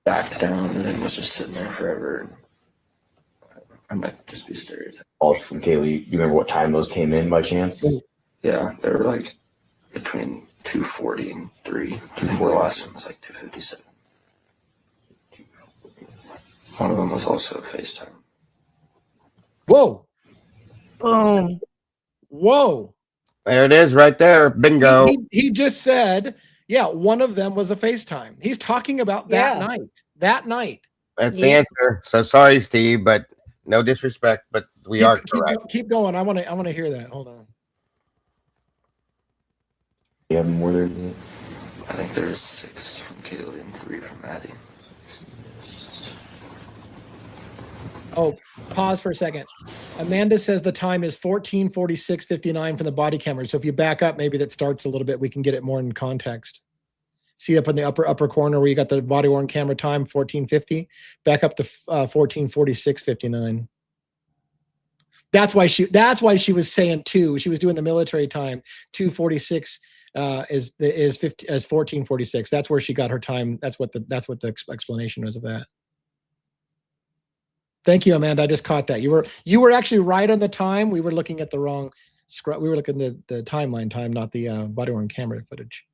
backed down, and then was just sitting there forever. I might just be stereotyping. Calls from Kaylee. You remember what time those came in by chance? Yeah, they were like between 2:40 and 3. 2:40. The last one was like 2:57. One of them was also a FaceTime. Whoa. Boom. Whoa. There it is right there. Bingo. He just said, yeah, one of them was a FaceTime. He's talking about that night. That night. That's the answer. So sorry, Steve, but no disrespect, but we are correct. Keep going. I want to hear that. Hold on. You have more than I think there's 6 from Kaylee and 3 from Maddie. Oh, pause for a second. Amanda says the time is 14:46:59 from the body camera. So if you back up, maybe that starts a little bit. We can get it more in context. See up in the upper corner where you got the body worn camera time, 14:50. Back up to 14:46:59. That's why she was saying 2. She was doing the military time. 2:46 is 14:46. That's where she got her time. That's what the explanation was of that. Thank you, Amanda. I just caught that. You were actually right on the time. We were looking at the wrong scrub. We were looking at the timeline time, not the body worn camera footage.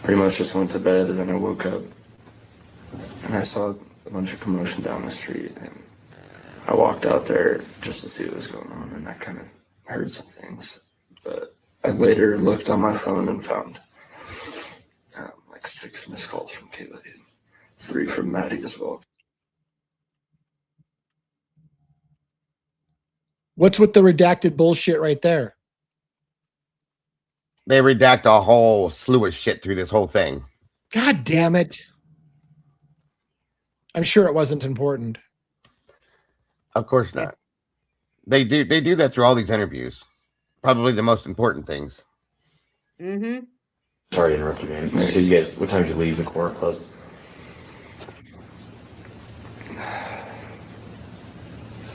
Pretty much just went to bed, and then I woke up and I saw a bunch of commotion down the street, and I walked out there just to see what was going on, and I kind of heard some things, but I later looked on my phone and found like 6 missed calls from Kaylee and 3 from Maddie as well. What's with the redacted bullshit right there? They redact a whole slew of shit through this whole thing. God damn it. I'm sure it wasn't important. Of course not. They do that through all these interviews. Probably the most important things. Mm-hmm. Sorry to interrupt you, man. So you guys, what time did you leave the Coursera Club?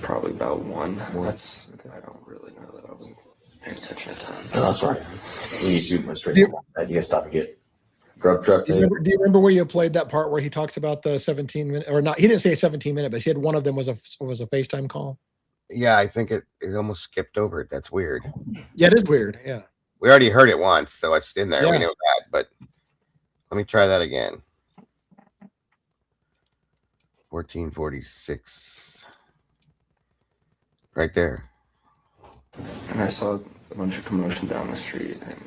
Probably about 1. I don't really know that I wasn't paying attention at time. No, that's right. You shoot my straight home. You guys stop and get grub truck. Do you remember where you played that part where he talks about the 17-minute or not? He didn't say a 17-minute, but he said one of them was a FaceTime call. Yeah, I think it almost skipped over it. That's weird. Yeah, it is weird. Yeah. We already heard it once, so it's in there. Yeah. We know that, but let me try that again. 14:46. Right there. And I saw a bunch of commotion down the street, and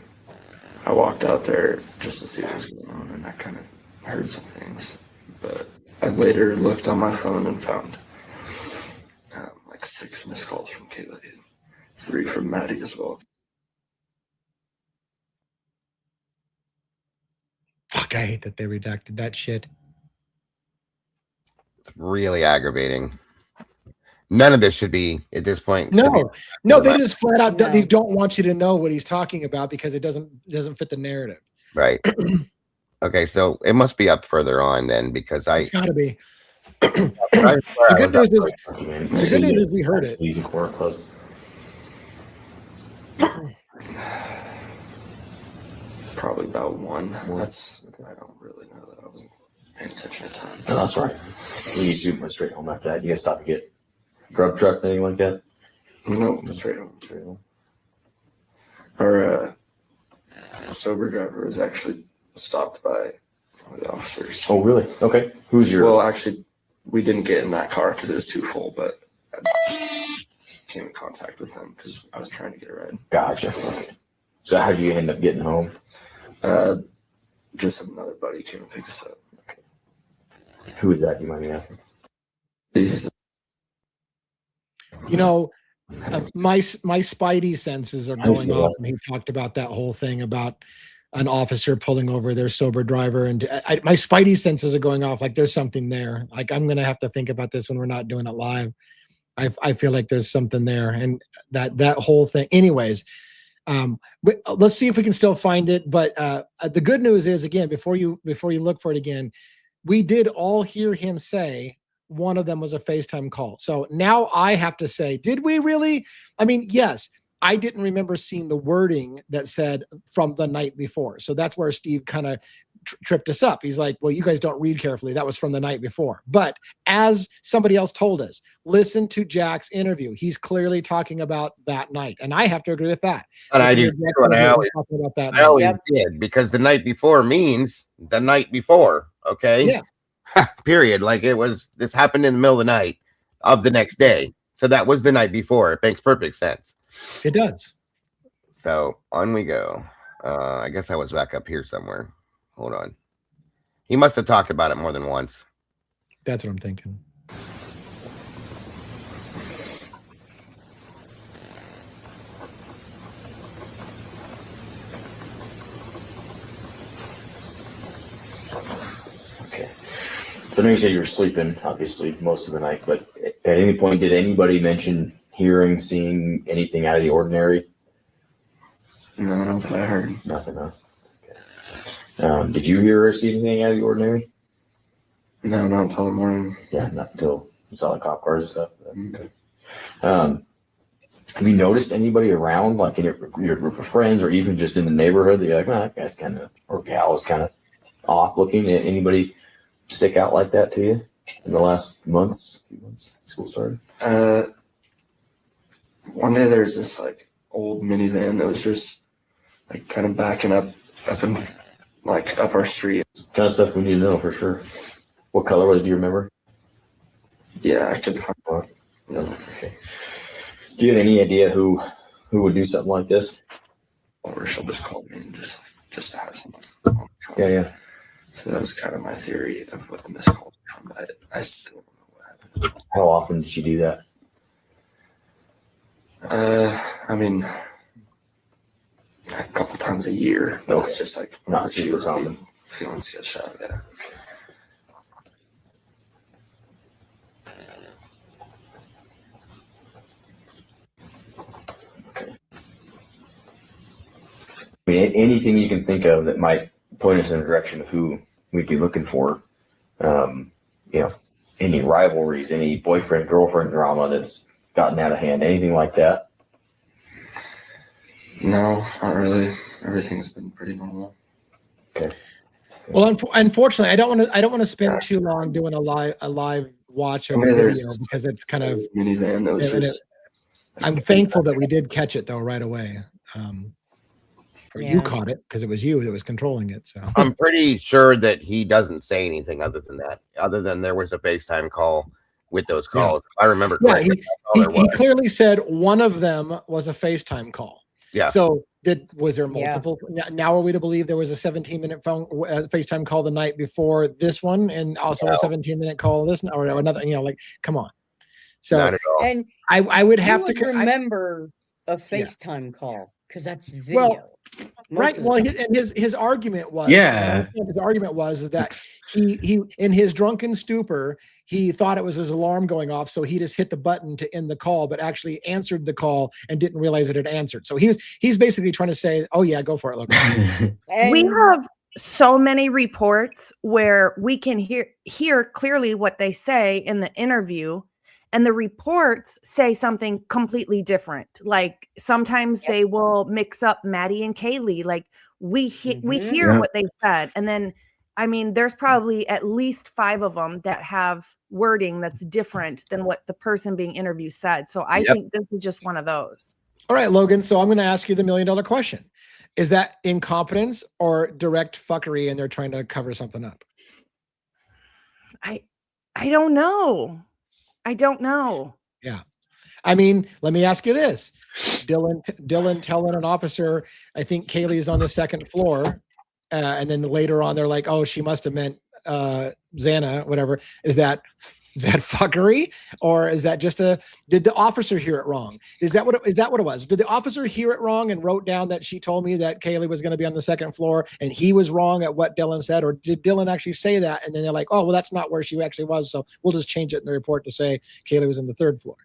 I walked out there just to see what was going on, and I kind of heard some things, but I later looked on my phone and found like 6 missed calls from Kaylee and 3 from Maddie as well. Fuck, I hate that they redacted that shit. It's really aggravating. None of this should be at this point. No, they just flat out they don't want you to know what he's talking about because it doesn't fit the narrative. Right. Okay, so it must be up further on then because it's got to be. The good news is we heard it. Leave the Coursera Club. Probably about 1. I don't really know that I wasn't paying attention at time. No, that's right. You shoot my straight home after that. You guys stop and get grub truck, anything like that? No, straight home. Our sober driver was actually stopped by one of the officers. Oh, really? Okay. Who's your? Well, actually, we didn't get in that car because it was too full, but I came in contact with them because I was trying to get a ride. Gotcha. Okay. So how'd you end up getting home? Just another buddy came and picked us up. Okay. Who is that? You mind me asking? You know, my spidey senses are going off, and he talked about that whole thing about an officer pulling over their sober driver, and my spidey senses are going off. Like there's something there. Like I'm gonna have to think about this when we're not doing it live. I feel like there's something there, and that whole thing. Anyways, but let's see if we can still find it. But the good news is, again, before you look for it again, we did all hear him say one of them was a FaceTime call. So now I have to say, did we really? I mean, yes, I didn't remember seeing the wording that said from the night before. So that's where Steve kind of tripped us up. He's like, well, you guys don't read carefully. That was from the night before. But as somebody else told us, listen to Jack's interview. He's clearly talking about that night. And I have to agree with that. And I do. I always did, because the night before means the night before. Okay. Yeah. Period. Like this happened in the middle of the night of the next day. So that was the night before. It makes perfect sense. It does. So on we go. I guess I was back up here somewhere. Hold on. He must have talked about it more than once. That's what I'm thinking. Okay. So I know you said you were sleeping, obviously, most of the night, but at any point, did anybody mention hearing, seeing anything out of the ordinary? No, not that I heard. Nothing, huh? Okay. Did you hear or see anything out of the ordinary? No, not until the morning. Yeah, not until you saw the cop cars and stuff. Okay. Have you noticed anybody around, like in your group of friends, or even just in the neighborhood, that you're like, that guy's kind of, or gal is kind of off looking? Anybody stick out like that to you in the last few months school started? One day there's this like old minivan that was just like kind of backing up in like up our street. Kind of stuff we need to know for sure. What color was it? Do you remember? Yeah, I could find out. No. Okay. Do you have any idea who would do something like this? Or she'll just call me and just to have someone. Yeah. So that was kind of my theory of what the missed calls from. But I still don't know what happened. How often did she do that? I mean, a couple times a year. But it's just like not super common. Feeling sketched out. Yeah. I mean, anything you can think of that might point us in the direction of who we'd be looking for. Any rivalries, any boyfriend, girlfriend drama that's gotten out of hand, anything like that? No, not really. Everything's been pretty normal. Okay. Well, unfortunately, I don't want to spend too long doing a live watch of a video because it's kind of minivan that was just. I'm thankful that we did catch it though right away. Or you caught it because it was you that was controlling it. So I'm pretty sure that he doesn't say anything other than that. Other than there was a FaceTime call with those calls. Yeah. I remember. Yeah, he clearly said one of them was a FaceTime call. Yeah. So was there multiple? Yeah. Now are we to believe there was a 17-minute FaceTime call the night before this one, and also a 17-minute call this or another? Come on. So not at all. And I would have to remember a FaceTime call because that's video. Well, right. Well, his argument was his argument was that he in his drunken stupor he thought it was his alarm going off, so he just hit the button to end the call, but actually answered the call and didn't realize it had answered. So he's basically trying to say, "Oh yeah, go for it, look." We have so many reports where we can hear clearly what they say in the interview. And the reports say something completely different. Like sometimes they will mix up Maddie and Kaylee. Like we hear what they said. And then, I mean, there's probably at least 5 of them that have wording that's different than what the person being interviewed said. So I think this is just one of those. All right, Logan. So I'm going to ask you the $1 million question. Is that incompetence or direct fuckery and they're trying to cover something up? I don't know. I don't know. Yeah. I mean, let me ask you this. Dylan telling an officer, I think Kaylee is on the 2nd floor. And then later on, they're like, oh, she must have meant Xana, whatever. Is that fuckery? Or is that just did the officer hear it wrong? Is that what it was? Did the officer hear it wrong and wrote down that she told me that Kaylee was going to be on the 2nd floor and he was wrong at what Dylan said? Or did Dylan actually say that? And then they're like, oh, well, that's not where she actually was. So we'll just change it in the report to say Kaylee was in the 3rd floor.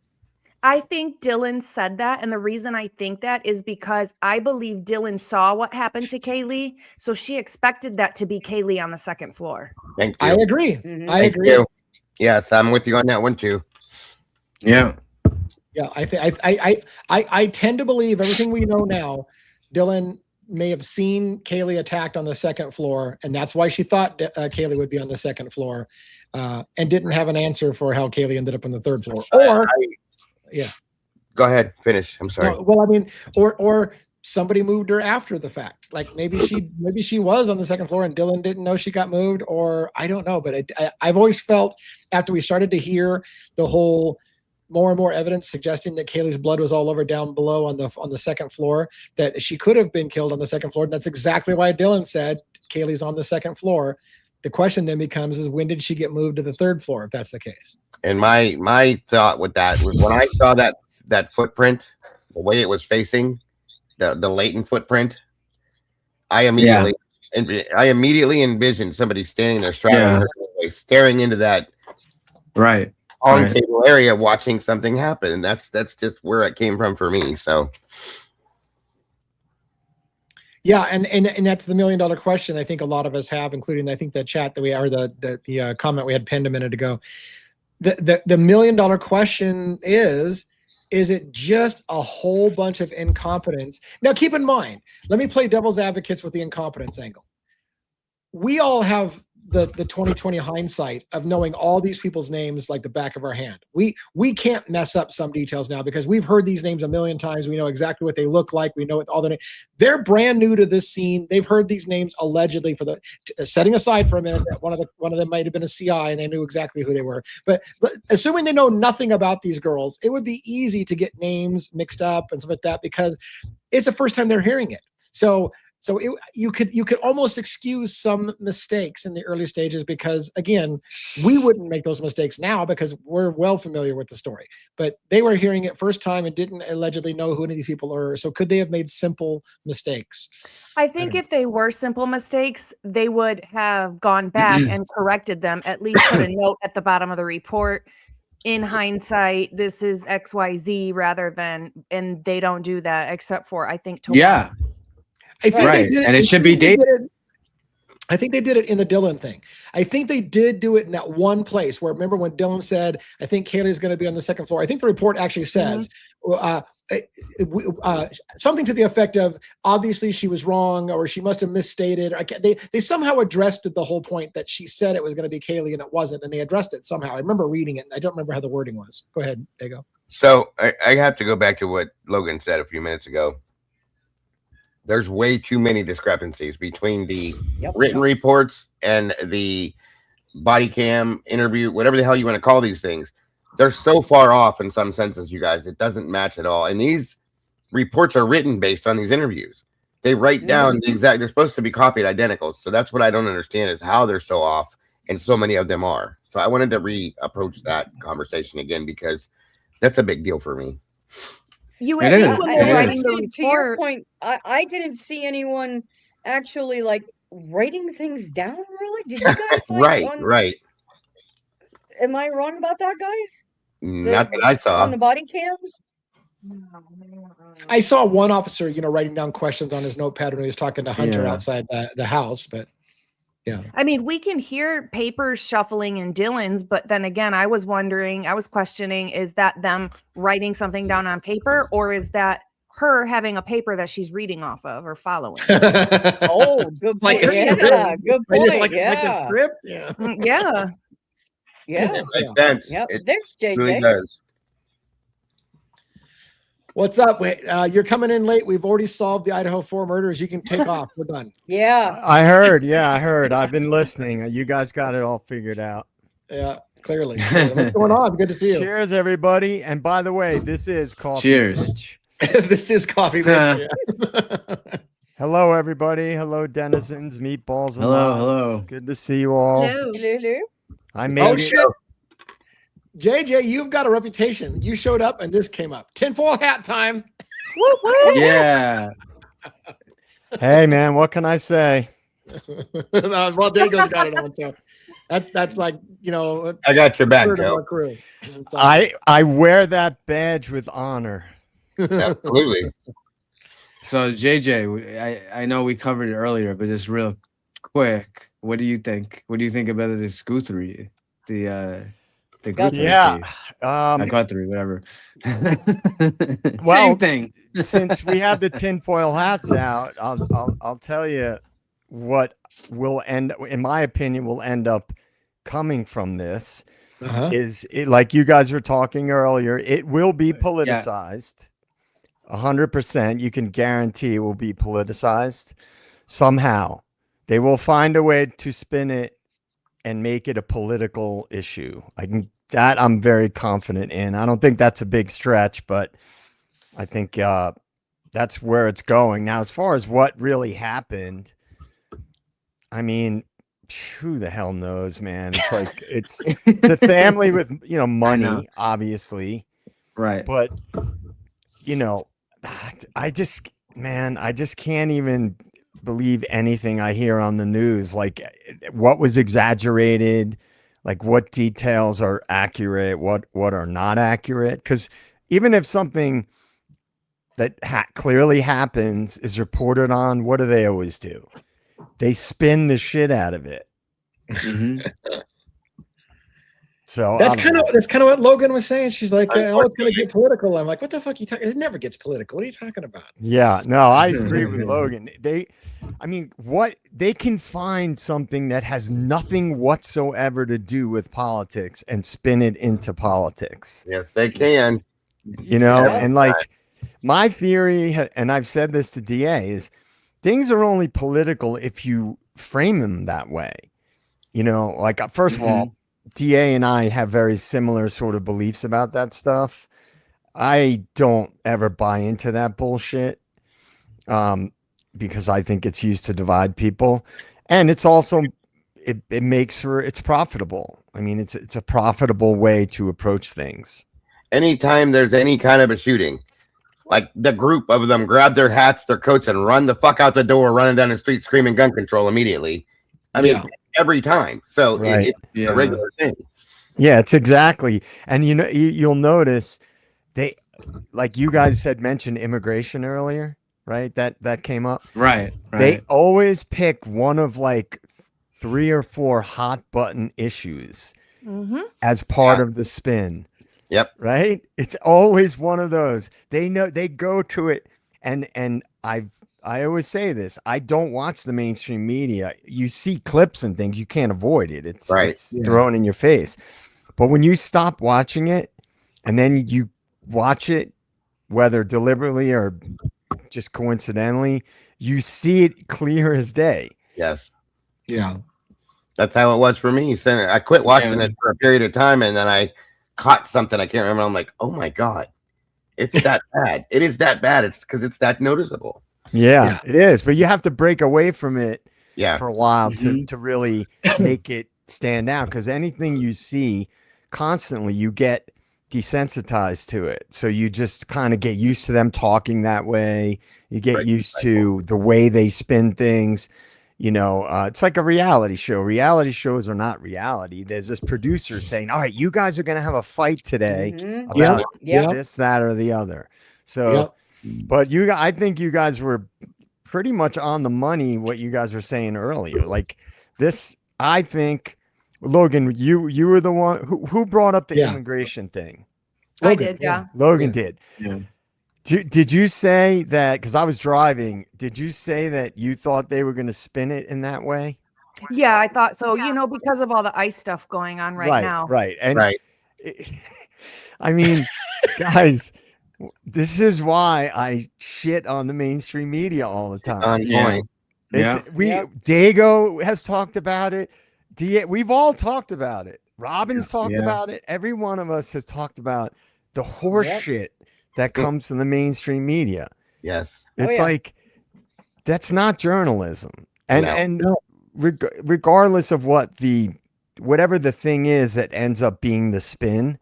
I think Dylan said that. And the reason I think that is because I believe Dylan saw what happened to Kaylee. So she expected that to be Kaylee on the 2nd floor. Thank you. I agree. I agree. You. Yes, I'm with you on that one too. Yeah. Yeah, I tend to believe everything we know now. Dylan may have seen Kaylee attacked on the 2nd floor, and that's why she thought Kaylee would be on the 2nd floor, and didn't have an answer for how Kaylee ended up on the 3rd floor. Or, Go ahead, finish. I'm sorry. Well, I mean, or somebody moved her after the fact. Like maybe she was on the second floor and Dylan didn't know she got moved, or I don't know. But I've always felt after we started to hear the whole more and more evidence suggesting that Kaylee's blood was all over down below on the second floor, that she could have been killed on the second floor. And that's exactly why Dylan said Kaylee's on the second floor. The question then becomes is when did she get moved to the third floor, if that's the case? And my thought with that was when I saw that footprint, the way it was facing, the latent footprint, I immediately envisioned somebody standing there straddling her, staring into that on table area, watching something happen. And that's just where it came from for me. So yeah, and that's the $1 million question. I think a lot of us have, including I think the chat that we are the comment we had pinned a minute ago. The $1 million question is it just a whole bunch of incompetence? Now, keep in mind, let me play devil's advocates with the incompetence angle. We all have the 2020 hindsight of knowing all these people's names like the back of our hand. We can't mess up some details now because we've heard these names a million times. We know exactly what they look like. We know what all their names. They're brand new to this scene. They've heard these names allegedly for setting aside for a minute that one of them might have been a CI and they knew exactly who they were. But assuming they know nothing about these girls, it would be easy to get names mixed up and stuff like that because it's the first time they're hearing it. So you could almost excuse some mistakes in the early stages because, again, we wouldn't make those mistakes now because we're well familiar with the story. But they were hearing it first time and didn't allegedly know who any of these people are. So could they have made simple mistakes? I think if they were simple mistakes, they would have gone back and corrected them, at least put a note at the bottom of the report. In hindsight, this is XYZ rather than, and they don't do that except for, I think, yeah. I think they did it, and it should be dated. I think they did it in the Dylan thing. I think they did do it in that one place where, remember when Dylan said, I think Kaylee's going to be on the second floor. I think the report actually says something to the effect of, obviously she was wrong or she must have misstated. They somehow addressed it, the whole point that she said it was going to be Kaylee and it wasn't. And they addressed it somehow. I remember reading it. And I don't remember how the wording was. Go ahead, Dago. So I have to go back to what Logan said a few minutes ago. There's way too many discrepancies between the written reports and the body cam interview, whatever the hell you want to call these things. They're so far off in some senses, you guys. It doesn't match at all. And these reports are written based on these interviews. They write down the exact, they're supposed to be copied identical. So that's what I don't understand is how they're so off, and so many of them are. So I wanted to re-approach that conversation again because that's a big deal for me. You would think when they're writing the report. To your point, I didn't see anyone actually like writing things down. Really? Did you guys? Right. Am I wrong about that, guys? Not that I saw on the body cams. I saw one officer, writing down questions on his notepad when he was talking to Hunter outside the house, but. Yeah. I mean, we can hear papers shuffling in Dylan's, but then again, I was questioning, is that them writing something down on paper, or is that her having a paper that she's reading off of or following? Oh, good point. Like good point. Like a script? Yeah. Yeah. Yeah. It makes sense. Yep. It There's JJ. really does. What's up? You're coming in late. We've already solved the Idaho 4 murders. You can take off. We're done. Yeah. I heard. I've been listening. You guys got it all figured out. Yeah, clearly. What's going on? Good to see you. Cheers, everybody. And by the way, this is Coffee. Cheers. This is Coffee. Yeah. Hello, everybody. Hello, denizens, meatballs, and hello. Good to see you all. Hello. I made it. Shit. JJ, you've got a reputation. You showed up and this came up. Tinfoil hat time. Woo, woo. Yeah. Hey, man, what can I say? Well, Dago's got it on, so that's like, I got your back, Joe. Crew. I wear that badge with honor. Absolutely. So JJ, I know we covered it earlier, but just real quick, what do you think? What do you think about this Guthrie? The Guthrie case? Guthrie, whatever. Well, same thing. Since we have the tinfoil hats out, I'll tell you what will end, in my opinion, will end up coming from this. Is it, like you guys were talking earlier, it will be politicized. 100%. You can guarantee it will be politicized somehow. They will find a way to spin it and make it a political issue. I'm very confident in. I don't think that's a big stretch, but I think that's where it's going. Now, as far as what really happened, I mean, who the hell knows, man? It's like it's a family with money, obviously, Right. but I just can't even believe anything I hear on the news. Like, what was exaggerated, like what details are accurate, what are not accurate. Because even if something that clearly happens is reported on, what do they always do? They spin the shit out of it. Mm-hmm. So that's kind of what Logan was saying. She's like, "Oh, it's going to get political." I'm like, "What the fuck are you talking? It never gets political. What are you talking about?" Yeah, no, I agree with Logan. What they can find something that has nothing whatsoever to do with politics and spin it into politics. Yes, they can. And like my theory, and I've said this to DA, is things are only political if you frame them that way. Like first of all, DA and I have very similar sort of beliefs about that stuff. I don't ever buy into that bullshit because I think it's used to divide people. And it's also, it makes it's profitable. I mean, it's a profitable way to approach things. Anytime there's any kind of a shooting, like the group of them grab their hats, their coats, and run the fuck out the door, running down the street screaming gun control immediately. I mean, every time. So it's a regular thing. Yeah, it's exactly. And you'll notice they, like you guys had mentioned immigration earlier, right? That came up. Right. They always pick one of like 3 or 4 hot button issues as part of the spin. Yep. Right? It's always one of those. They know, they go to it, and I always say this. I don't watch the mainstream media. You see clips and things, you can't avoid it. It's thrown in your face. But when you stop watching it and then you watch it, whether deliberately or just coincidentally, you see it clear as day. Yes. Yeah. That's how it was for me. I quit watching it for a period of time, and then I caught something I can't remember. I'm like, oh my God, it's that bad. It is that bad. It's because it's that noticeable. Yeah, it is. But you have to break away from it for a while to really make it stand out, because anything you see constantly, you get desensitized to it. So you just kind of get used to them talking that way. You get used to the way they spin things. It's like a reality show. Reality shows are not reality. There's this producer saying, all right, you guys are going to have a fight today about this, that, or the other. So, but I think you guys were pretty much on the money, what you guys were saying earlier. Like this, I think, Logan, you were the one who brought up the immigration thing. Logan, I did, yeah. Logan did. Yeah. Did you say that, because I was driving, did you say that you thought they were going to spin it in that way? Yeah, I thought so, because of all the ICE stuff going on right now. Right. And I mean, guys, this is why I shit on the mainstream media all the time. On point. Dago has talked about it. We've all talked about it. Robin's talked about it. Every one of us has talked about the horse shit that comes from the mainstream media. Yes. It's like, that's not journalism. And regardless of whatever the thing is that ends up being the spin,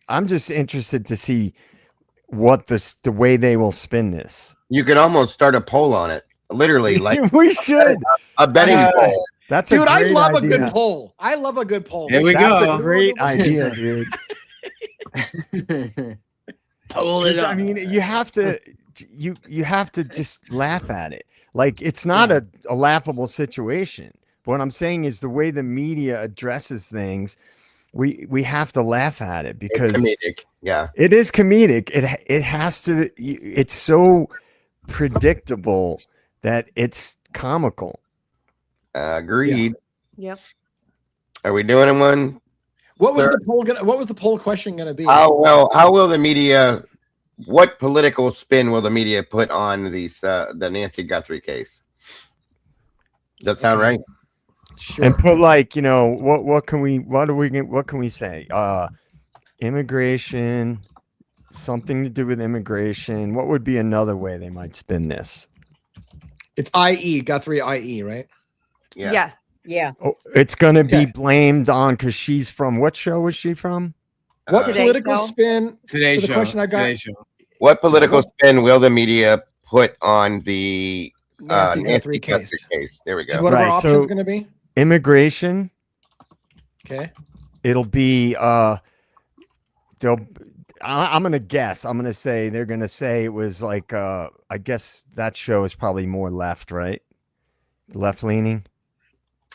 I'm just interested to see what the way they will spin this. You could almost start a poll on it. Literally, like we should. A betting poll. That's dude, I love idea. a good poll. I love a good poll. Here we go. That's a great idea, dude. Pull it up. I mean, you have to just laugh at it. Like, it's not a laughable situation. What I'm saying is the way the media addresses things, we have to laugh at it, because it's comedic. Yeah, it is comedic. It has to. It's so predictable that it's comical. Agreed. Yep. Are we doing one? What was the poll question going to be? How will the media what political spin will the media put on these the Nancy Guthrie case? Does that sound right? Sure. And put like, you know, what can we say? Immigration, something to do with immigration. What would be another way they might spin this? It's IE, Guthrie IE, right? Yeah. Yes. Yeah. Oh, it's gonna be blamed on because she's from what show was she from? What Today political Show. spin? Today So the show. question I got- Today show. What political spin will the media put on the Nancy Guthrie case. There we And go. what are our Right, options so- going to be? Immigration. Okay. It'll be I'm gonna guess. I'm gonna say they're gonna say it was like I guess that show is probably more left, right? Left leaning.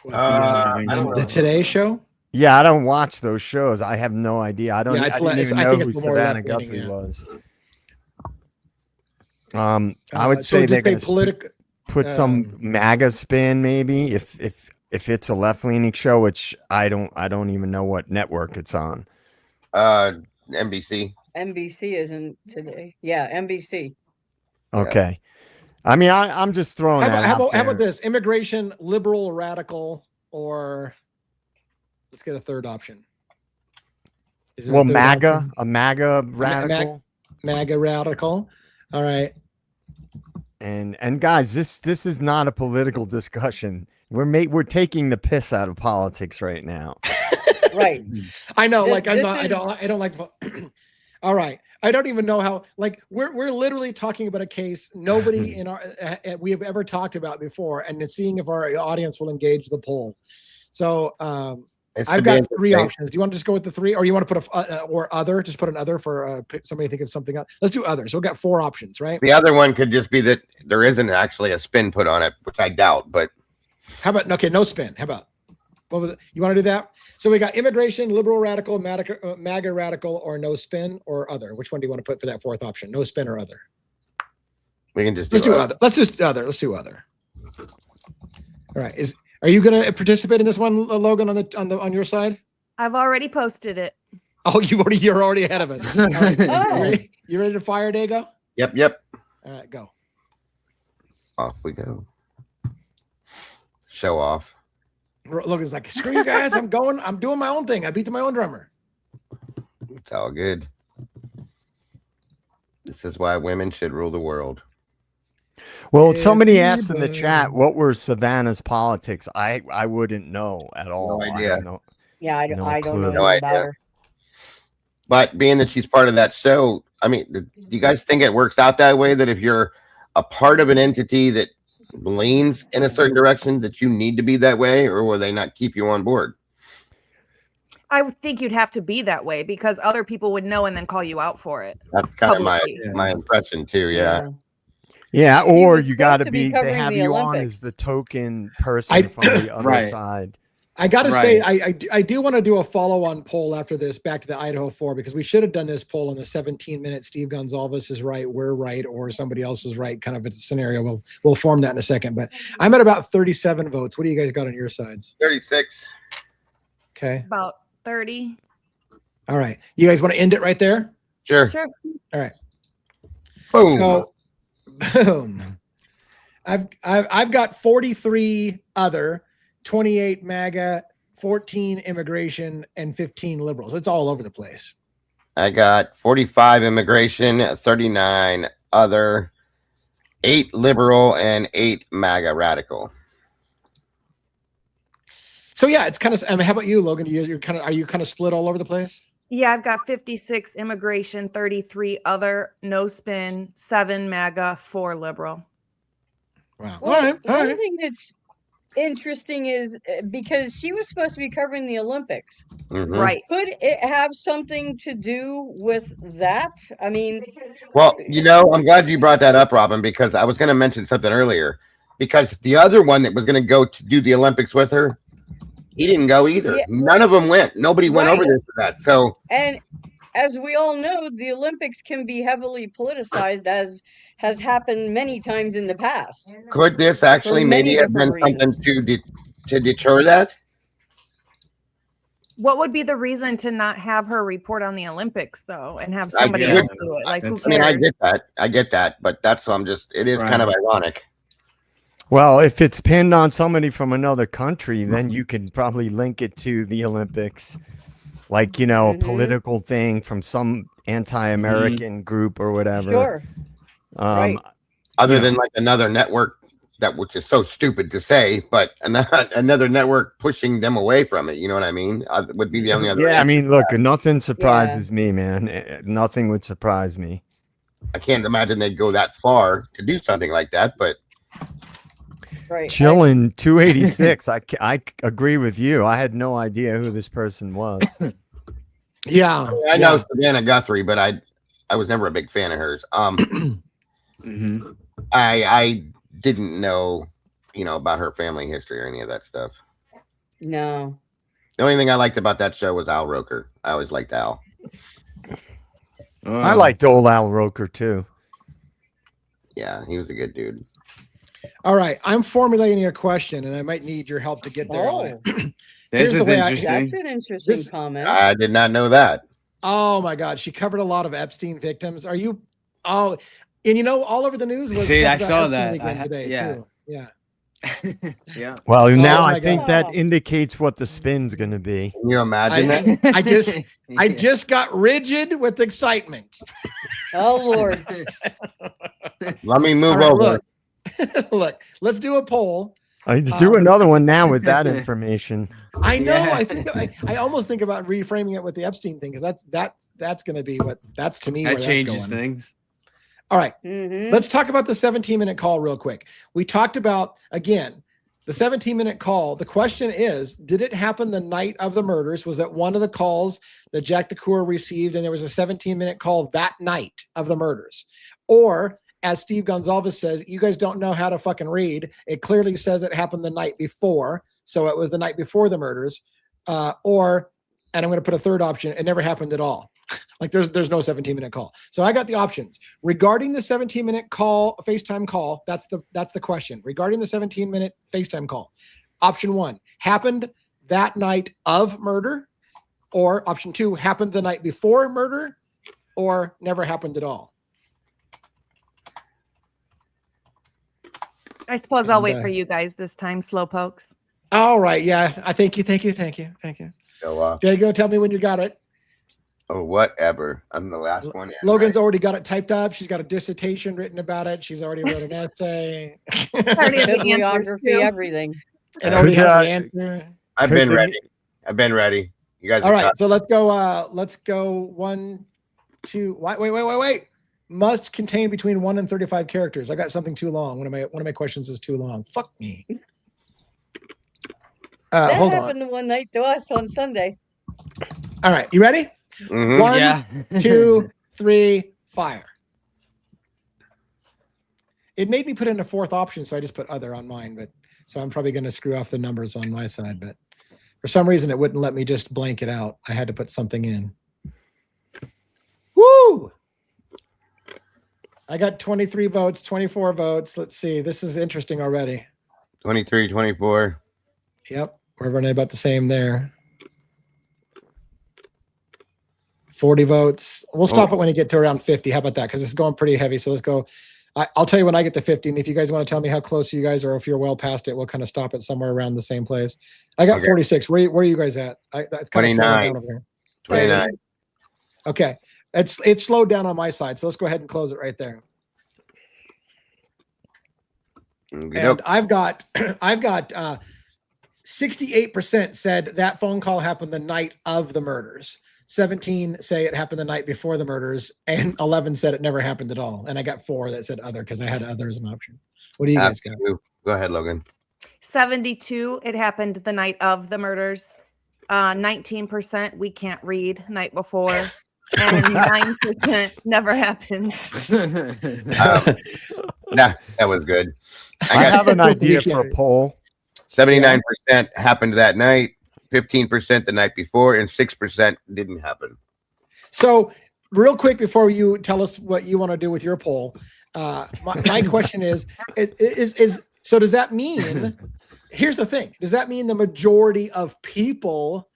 What, I don't know. the Today Show? Yeah, I don't watch those shows. I have no idea. I don't. Yeah, I it's didn't le- it's- even I know think who it's more Savannah left-leaning, Guthrie yeah. was. I would So say they're just say going to political. put some MAGA spin, maybe if it's a left leaning show, which I don't even know what network it's on. NBC. NBC isn't today. Yeah, NBC. Okay, I mean I'm just throwing that out How about there. this? Immigration, liberal, radical, or let's get a third option. Is there Well, a third MAGA, option? a MAGA radical. MAGA radical. All right. And guys, this is not a political discussion. We're taking the piss out of politics right now. Right. I know, This- like this I don't like. All right, I don't even know how. Like we're literally talking about a case nobody in our we have ever talked about before, and seeing if our audience will engage the poll. So I've got three options. Do you want to just go with the three, or you want to put or other? Just put an other for somebody thinking something else. Let's do other. So we've got four options, right? The other one could just be that there isn't actually a spin put on it, which I doubt. But how about no spin? How about you want to do that? So we got immigration, liberal radical, MAGA radical, or no spin, or other. Which one do you want to put for that fourth option? No spin or other? we can just Let's do other. Let's just other. Let's do other. All right. Are you going to participate in this one, Logan, on your side? I've already posted it. Oh, you're already ahead of us. All right. Oh. You ready to fire, Dago? Yep. All right, go. Off we go. Show off. Logan's like, screw you guys. I'm doing my own thing. I beat my own drummer. It's all good. This is why women should rule the world. Well, somebody asked in the chat, what were Savannah's politics? I wouldn't know at all. No idea. I don't know. Yeah, I don't No know clue. anything No about idea. her. But being that she's part of that show, I mean, do you guys think it works out that way? That if you're a part of an entity that leans in a certain direction, that you need to be that way, or will they not keep you on board? I would think you'd have to be that way because other people would know and then call you out for it. That's kind of Publicly. my impression too. Yeah. Yeah, She or was you got to supposed to be be. They covering have the you on Olympics. as the token person from the other Right. side. I got to say, I do want to do a follow-on poll after this back to the Idaho 4 because we should have done this poll in the 17-minute Steve Gonzalez is right, we're right, or somebody else is right kind of a scenario. We'll form that in a second. But I'm at about 37 votes. What do you guys got on your sides? 36. Okay. About 30. All right. You guys want to end it right there? Sure. Sure. All right. Boom. So, boom. I've got 43 other, 28 MAGA, 14 immigration, and 15 liberals. It's all over the place. I got 45 immigration, 39 other, 8 liberal, and 8 MAGA radical. So yeah, it's kind of. I mean, how about you, Logan? Are you kind of split all over the place? Yeah, I've got 56 immigration, 33 other, no spin, 7 MAGA, 4 liberal. Wow. Well, all right. one thing that's interesting is because she was supposed to be covering the Olympics. Mhm. Right. Could it have something to do with that? I mean, Well, I'm glad you brought that up, Robin, because I was going to mention something earlier. Because the other one that was going to go to do the Olympics with her, he didn't go either. Yeah. None of them went. Nobody went over there for that. So, and as we all know, the Olympics can be heavily politicized, as has happened many times in the past. could this actually For many maybe have been different something to deter that? What would be the reason to not have her report on the Olympics though, and have somebody else do it? Like, who cares? I mean, I get that, but that's it is kind of ironic. Well, if it's pinned on somebody from another country, then you can probably link it to the Olympics, like, you know, a political thing from some anti-American group or whatever. Sure. Right. Other than like another network, which is so stupid to say, but another network pushing them away from it. You know what I mean? Would be the only other. Yeah, I mean, look, nothing surprises me, man. Nothing would surprise me. I can't imagine they'd go that far to do something like that, but. Right. Chilling 286. I agree with you. I had no idea who this person was. Yeah, I know Savannah Guthrie, but I was never a big fan of hers. I didn't know, about her family history or any of that stuff. No. The only thing I liked about that show was Al Roker. I always liked Al. I liked old Al Roker too. Yeah, he was a good dude. All right, I'm formulating a question, and I might need your help to get there on it. That's an interesting comment. I did not know that. Oh my God, she covered a lot of Epstein victims. Are you? Oh, and all over the news was. See, I saw Epstein that today too. Yeah. Yeah. Well, now I God. think that indicates what the spin's going to be. Can you imagine that? I just got rigid with excitement. Oh Lord. Let me move over. Look, let's do a poll. I do another one now with that information. I know. Yeah. I think I almost think about reframing it with the Epstein thing, because that's going to be that's to me. That where changes that's going. things. All right. Let's talk about the 17-minute call real quick. We talked about, again, the 17-minute call. The question is, did it happen the night of the murders? Was that one of the calls that Jack DeCour received, and there was a 17-minute call that night of the murders? Or, as Steve Gonzalez says, you guys don't know how to fucking read. It clearly says it happened the night before. So it was the night before the murders. Or, and I'm going to put a third option, it never happened at all. Like there's no 17-minute call. So I got the options regarding the 17-minute call, FaceTime call. That's the question regarding the 17-minute FaceTime call. Option 1 happened that night of murder, or option 2 happened the night before murder, or never happened at all. I suppose I'll wait for you guys this time, slowpokes. All right. Yeah. I thank you. So, there you go. Tell me when you got it. Oh, whatever. I'm the last one in. Logan's already got it typed up. She's got a dissertation written about it. She's already wrote an essay. Bibliography, everything. And already has the answer. I've been ready. You guys. All right. So let's go. Let's go 1, 2. Wait. Must contain between 1 and 35 characters. I got something too long. One of my questions is too long. Fuck me. That hold happened one night to us on Sunday. All right. You ready? 1, 2, 3, fire. It made me put in a fourth option, so I just put other on mine, but so I'm probably going to screw off the numbers on my side, but for some reason it wouldn't let me just blank it out. I had to put something in. Woo! I got 23 votes, 24 votes. Let's see. This is interesting already. 23, 24. Yep. We're running about the same there. 40 votes. We'll stop it when you get to around 50. How about that? Because it's going pretty heavy. So let's go. I'll tell you when I get to 50. And if you guys want to tell me how close you guys are, or if you're well past it, we'll kind of stop it somewhere around the same place. I got 46. Where are you guys at? That's kind 29. of slowing down over here. 29. Okay. It's slowed down on my side. So let's go ahead and close it right there. And I've got 68% said that phone call happened the night of the murders. 17 say it happened the night before the murders, and 11 said it never happened at all. And I got 4 that said other, because I had other as an option. What do you guys got? Go ahead, Logan. 72, it happened the night of the murders. 19%, we can't read night before. And 9% never happened. That was good. I have an idea for a poll. 79% happened that night, 15% the night before, and 6% didn't happen. So real quick, before you tell us what you want to do with your poll, my question is so does that mean, here's the thing, does that mean the majority of people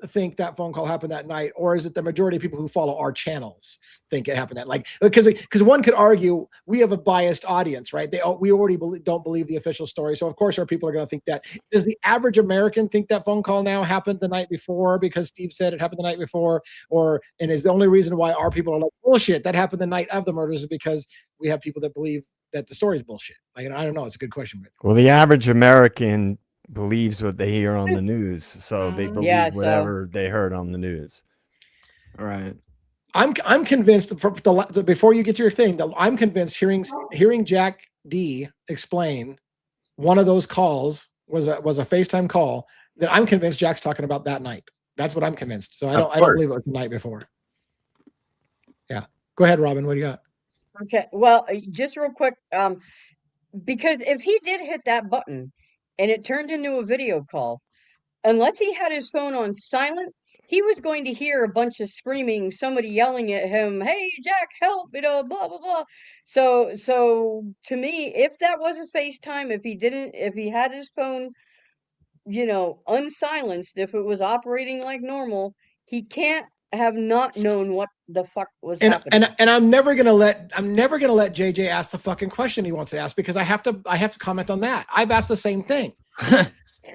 think that phone call happened that night, or is it the majority of people who follow our channels think it happened that, like, because one could argue we have a biased audience, right? We already don't believe the official story, so of course our people are going to think that. Does the average American think that phone call now happened the night before because Steve said it happened the night before, and is the only reason why our people are like, bullshit, that happened the night of the murders is because we have people that believe that the story is bullshit? Like, I don't know. It's a good question. But well, the average American believes what they hear on the news, so they believe whatever they heard on the news. All right. I'm convinced before you get to your thing, I'm convinced hearing Jack D explain one of those calls was a FaceTime call, that I'm convinced Jack's talking about that night. That's what I'm convinced. So I don't believe it was the night before. Yeah. Go ahead, Robin. What do you got? Okay. Well, just real quick, because if he did hit that button and it turned into a video call, unless he had his phone on silent, he was going to hear a bunch of screaming, somebody yelling at him, "Hey, Jack, help!" Blah blah blah. So to me, if that was a FaceTime, if he had his phone, unsilenced, if it was operating like normal, he can't have not known what the fuck was happening. And I'm never gonna let JJ ask the fucking question he wants to ask, because I have to comment on that. I've asked the same thing.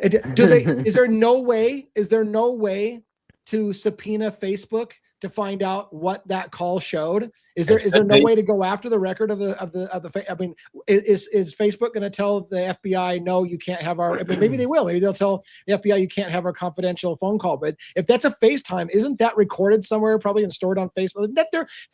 Is there no way to subpoena Facebook to find out what that call showed? Is there no way to go after the record of the I mean, is Facebook going to tell the FBI, no, you can't have our, I mean, maybe they will, maybe they'll tell the FBI you can't have our confidential phone call. But if that's a FaceTime, isn't that recorded somewhere probably and stored on Facebook?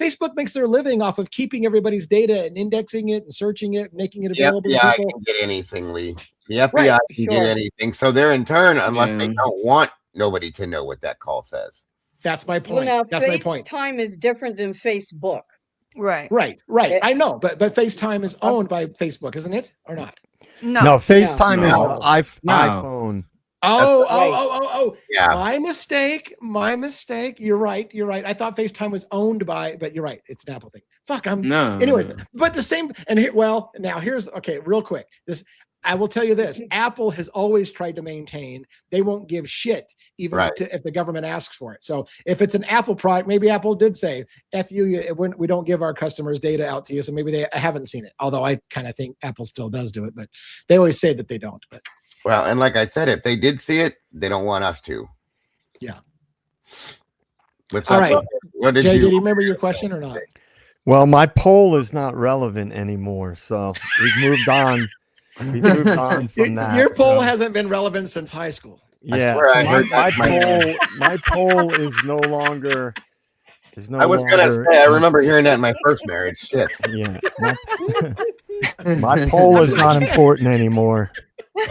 Facebook makes their living off of keeping everybody's data and indexing it and searching it, making it available to people. Can get anything, Lee. The FBI can get anything. So they're in turn, unless they don't want nobody to know what that call says. That's my point. Well, that's my point. FaceTime is different than Facebook. Right. I know, but FaceTime is owned by Facebook, isn't it, or not? No, FaceTime is iPhone. Oh, yeah. My mistake. You're right. I thought FaceTime was owned by, but you're right. It's an Apple thing. Fuck, anyways, but the same, and here, now here's, okay, real quick. I will tell you this: Apple has always tried to maintain they won't give shit, even if the government asks for it. So if it's an Apple product, maybe Apple did say, "F you, we don't give our customers data out to you." So maybe I haven't seen it. Although I kind of think Apple still does do it, but they always say that they don't. But well, and like I said, if they did see it, they don't want us to. Yeah. All right. Jay, did you remember your question or not? Well, my poll is not relevant anymore, so we've moved on. We moved on from that. Your poll hasn't been relevant since high school. Yeah, my poll is no longer. I was gonna say, I remember hearing that in my first marriage. Shit. Yeah, my poll is not important anymore. All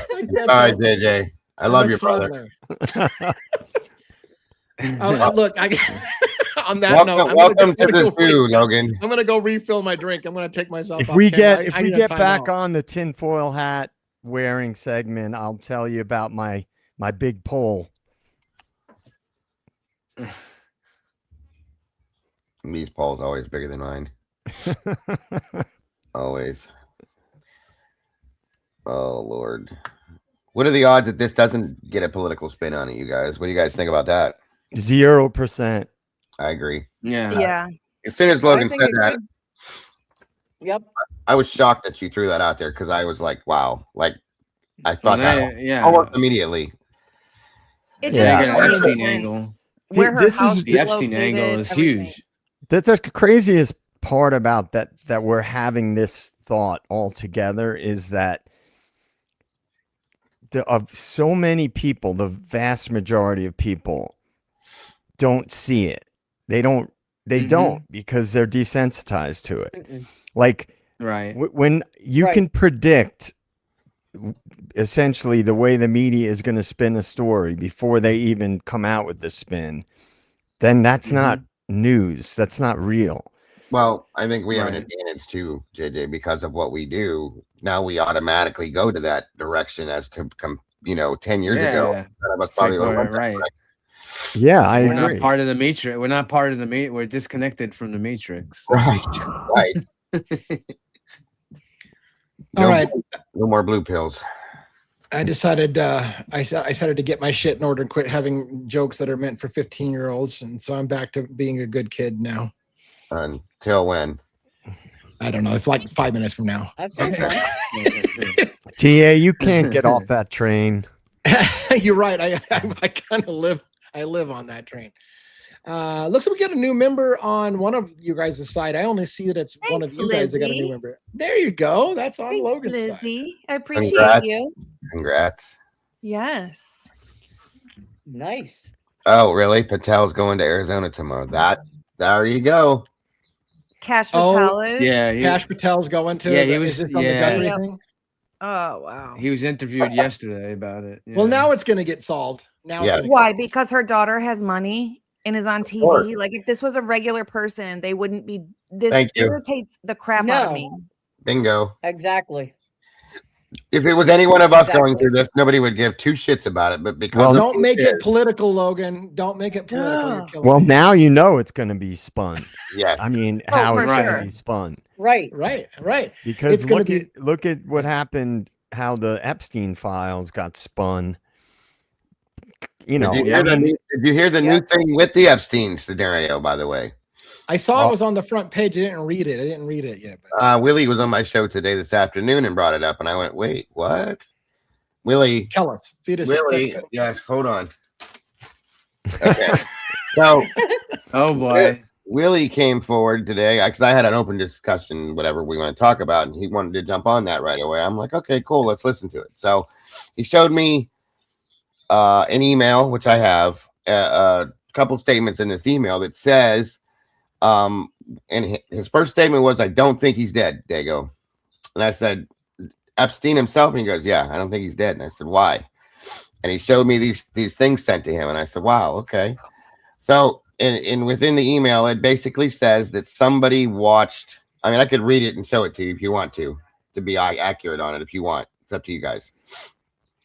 right, JJ, I love your brother. Look, on that note, welcome to this view, Logan. I'm gonna go refill my drink. I'm gonna take myself. If we get back on the tinfoil hat wearing segment, I'll tell you about my big poll. These polls always bigger than mine. Always. Oh Lord, what are the odds that this doesn't get a political spin on it, you guys? What do you guys think about that? 0%. I agree. Yeah. As soon as Logan said that, yep, I was shocked that you threw that out there, because I was like, wow, like I thought almost immediately. It just an Epstein angle. The Epstein angle is huge. That's the craziest part about that we're having this thought all together, is that of so many people, the vast majority of people don't see it. They don't because they're desensitized to it. Like, when you can predict essentially the way the media is going to spin a story before they even come out with the spin, then that's not news. That's not real. Well, I think we have an advantage too, JJ, because of what we do. Now we automatically go to that direction, as to 10 years ago. None of us probably Yeah, I agree. We're not part of the matrix. We're not part of the matrix. We're disconnected from the matrix. Right. All right. No more blue pills. I decided I decided to get my shit in order and quit having jokes that are meant for 15-year-olds, and so I'm back to being a good kid now. Until when? I don't know. It's like 5 minutes from now. That's okay. TA, you can't get off that train. You're right. I kind of live. I live on that train. Looks like we got a new member on one of you guys' side. I only see that it's one of you guys that got a new member. There you go. That's on Logan's Lizzie. side. I appreciate Congrats. you. Congrats. Yes. Nice. Oh, really? Patel's going to Arizona tomorrow. There you go. Cash Patel is. Yeah, Cash Patel's going to. Yeah, he was. Is this on the Guthrie thing? Oh wow. He was interviewed yesterday about it. Well, now it's going to get solved. Now, it's why? Because her daughter has money and is on TV. Like if this was a regular person, they wouldn't be. This irritates the crap out of me. Bingo. Exactly. If it was any one of us going through this, nobody would give two shits about it. But because don't make it political, Logan. Don't make it political. Well, now you know it's going to be spun. Yeah. I mean, how it's going to be spun. Right. Because look at what happened. How the Epstein files got spun. You know, did you hear the new thing with the Epstein scenario? By the way, I saw it was on the front page. I didn't read it. Yet. But. Willie was on my show today this afternoon and brought it up, and I went, "Wait, what?" Willie, tell us. Feed us. Willie, yes, hold on. Okay, so, oh boy, Willie came forward today because I had an open discussion, whatever we want to talk about, and he wanted to jump on that right away. I'm like, okay, cool, let's listen to it. So, he showed me an email, which I have a couple statements in this email that says, and his first statement was, "I don't think he's dead, Dago." And I said, "Epstein himself?" And he goes, "Yeah, I don't think he's dead." And I said, "Why?" And he showed me these things sent to him, and I said, "Wow, okay." So, and within the email, it basically says that somebody watched. I mean, I could read it and show it to you if you want to be accurate on it. If you want, it's up to you guys.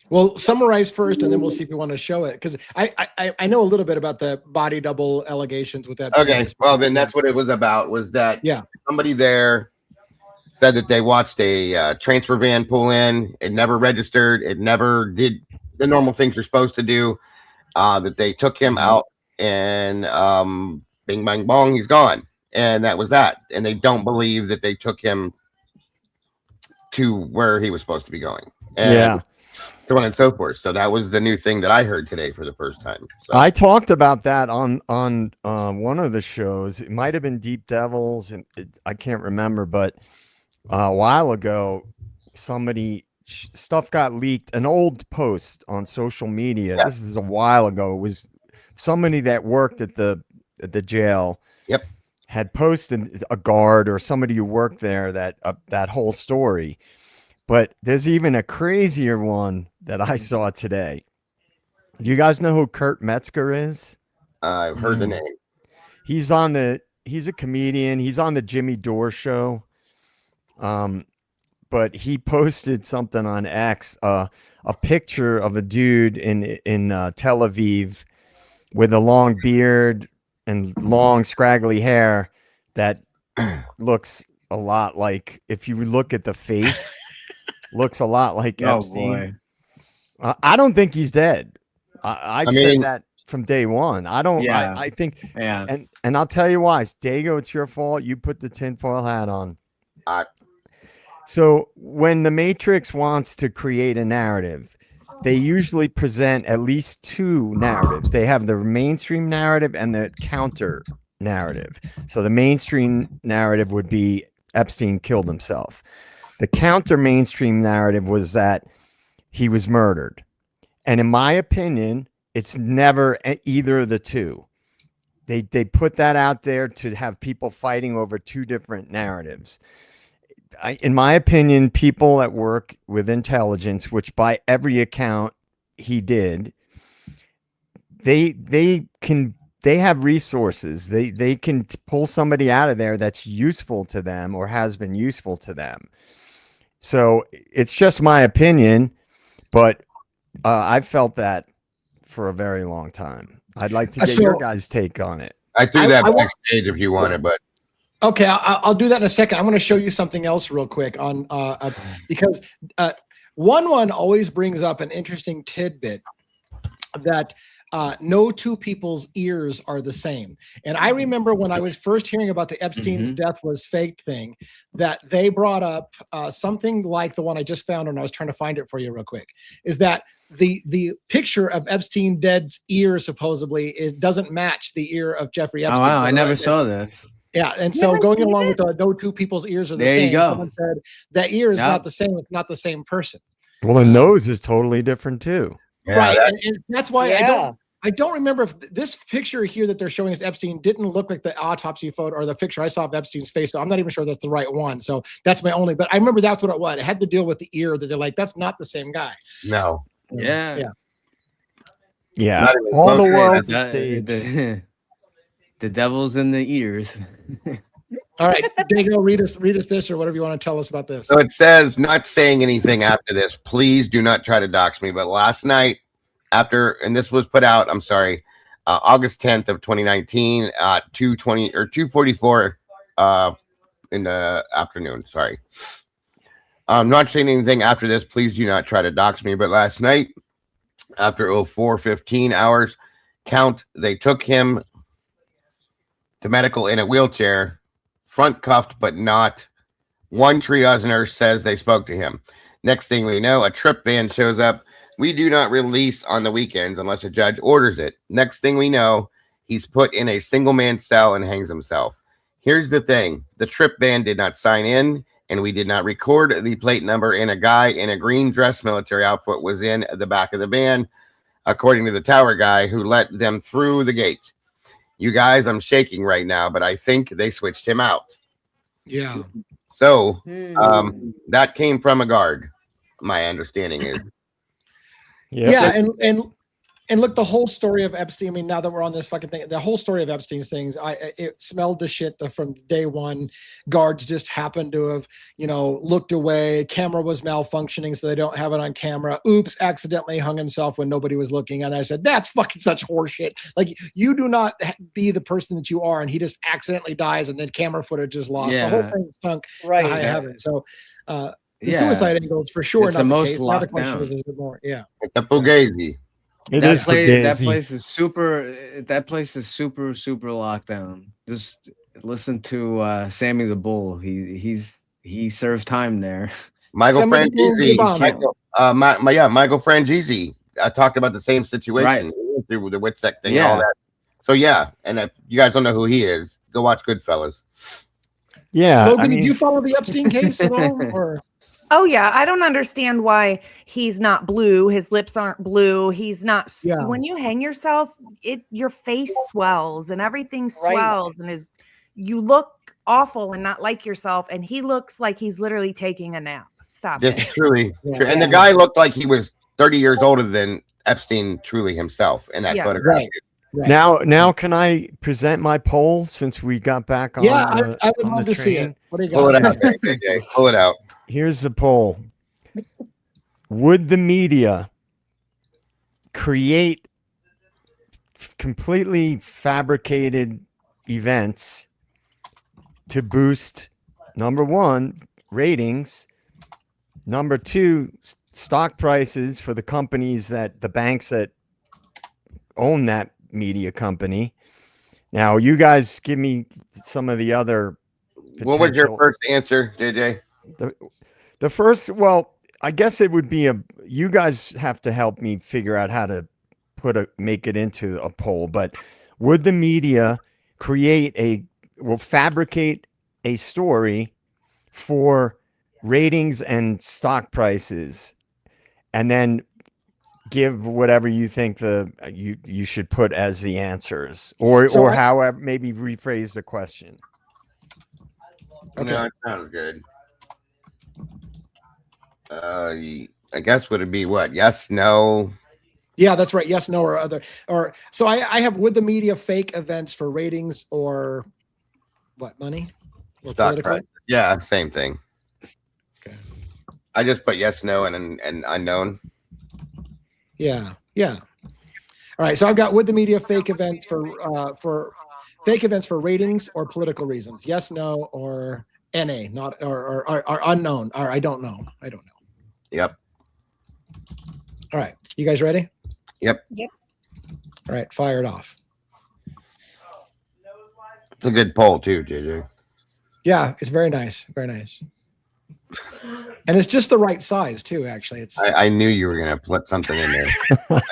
Well, summarize first, and then we'll see if you want to show it. Because I know a little bit about the body double allegations with that. Okay, well then that's what it was about. Was that somebody there said that they watched a transfer van pull in. It never registered. It never did the normal things you're supposed to do. That they took him out, and bing bang bong, he's gone, and that was that. And they don't believe that they took him to where he was supposed to be going. And so on and so forth. So that was the new thing that I heard today for the first time. So. I talked about that on one of the shows. It might have been Deep Devils, and I can't remember, but a while ago, stuff got leaked. An old post on social media. Yeah. This is a while ago. It was somebody that worked at the jail. Yep. Had posted, a guard or somebody who worked there, that whole story. But there's even a crazier one that I saw today. Do you guys know who Kurt Metzger is? I've heard the name. He's a comedian. He's on the Jimmy Dore show. But he posted something on X, a picture of a dude in Tel Aviv with a long beard and long scraggly hair that looks a lot like, if you look at the face, looks a lot like Epstein. I don't think he's dead. I've said that from day one. I don't. Yeah. I think. Yeah. And I'll tell you why. Dago, it's your fault. You put the tinfoil hat on. So when the Matrix wants to create a narrative, they usually present at least two narratives. They have the mainstream narrative and the counter narrative. So the mainstream narrative would be Epstein killed himself. The counter mainstream narrative was that he was murdered. And in my opinion, it's never either of the two. They put that out there to have people fighting over two different narratives. In my opinion, people that work with intelligence, which by every account he did, they have resources. They can pull somebody out of there that's useful to them or has been useful to them. So it's just my opinion, but I've felt that for a very long time. I'd like to get your guys' take on it. I threw that backstage if you wanted, but okay, I'll do that in a second. I'm going to show you something else real quick on because One always brings up an interesting tidbit that no two people's ears are the same. And I remember when I was first hearing about the Epstein's death was faked thing, that they brought up something like the one I just found, and I was trying to find it for you real quick, is that the picture of Epstein dead's ear supposedly doesn't match the ear of Jeffrey Epstein. Oh, wow, I never saw this. Yeah, and so going along with the no two people's ears are the There you same, go. someone said that ear is not the same. It's not the same person. Well, the nose is totally different too. Yeah, Right, and that's why Yeah. I don't remember if this picture here that they're showing us Epstein didn't look like the autopsy photo or the picture I saw of Epstein's face. So I'm not even sure that's the right one. So that's my only, but I remember that's what it was. It had to deal with the ear that they're like, that's not the same guy. No. Yeah. Yeah. All the world's a stage. The devil's in the ears. All right, Dago, read us this or whatever you want to tell us about this. So it says, not saying anything after this. Please do not try to dox me. But last night, and this was put out, I'm sorry, August 10th of 2019, 2:20 or 2:44 in the afternoon. Sorry. I'm not saying anything after this. Please do not try to dox me. But last night, after 04:15 hours count, they took him to medical in a wheelchair, front cuffed, but not. One triage nurse says they spoke to him. Next thing we know, a trip van shows up. We do not release on the weekends unless a judge orders it. Next thing we know, he's put in a single man cell and hangs himself. Here's the thing. The trip van did not sign in, and we did not record the plate number, and a guy in a green dress military outfit was in the back of the van, according to the tower guy who let them through the gate. You guys, I'm shaking right now, but I think they switched him out. Yeah. So that came from a guard, my understanding is. Yeah, and look, the whole story of Epstein. I mean, now that we're on this fucking thing, the whole story of Epstein's things, it smelled the shit from day one. Guards just happened to have, looked away. Camera was malfunctioning, so they don't have it on camera. Oops, accidentally hung himself when nobody was looking. And I said, that's fucking such horseshit. Like, you do not be the person that you are, and he just accidentally dies, and then camera footage is lost. The whole thing stunk. Right. I haven't. So, the suicide angle is for sure It's not the the most case. Now the locked question down. is it more? Yeah. It's a fugazi. That place is super. That place is super locked down. Just listen to Sammy the Bull. He serves time there. Michael Frangizi. Michael Frangizi. I talked about the same situation through the WITSEC thing and all that. So and if you guys don't know who he is, go watch Goodfellas. Yeah. Logan, did you follow the Epstein case at all? Or? Oh yeah, I don't understand why he's not blue. His lips aren't blue. He's not. Yeah. When you hang yourself, your face swells and everything swells, and you look awful and not like yourself. And he looks like he's literally taking a nap. Stop it. Truly. And the guy looked like he was 30 years older than Epstein truly himself in that photograph. Right. Now, can I present my poll since we got back on? Yeah, I would love to see it. What do you got? Pull it out, JJ. Pull it out. Here's the poll. Would the media create completely fabricated events to boost, number one, ratings, number two, stock prices for the companies the banks that own that media company? Now, you guys give me some of the other potential. What was your first answer, JJ? The first, well, I guess it would be you guys have to help me figure out how to make it into a poll, but would the media fabricate a story for ratings and stock prices, and then give whatever you think you should put as the answers, or however, maybe rephrase the question. Okay. No, it sounds good. I guess would it be what? Yes, no. Yeah, that's right. Yes, no, or other. Or so I have, would the media fake events for ratings or what, money? Or stock price. Yeah, same thing. Okay. I just put yes, no, and unknown. Yeah. All right. So I've got, would the media fake events for ratings or political reasons? Yes, no, or NA, not or unknown, or I don't know. Yep. All right. You guys ready? Yep. All right. Fire it off. It's a good poll too, JJ. Yeah, it's very nice. Very nice. And it's just the right size too, actually. It's I knew you were gonna put something in there.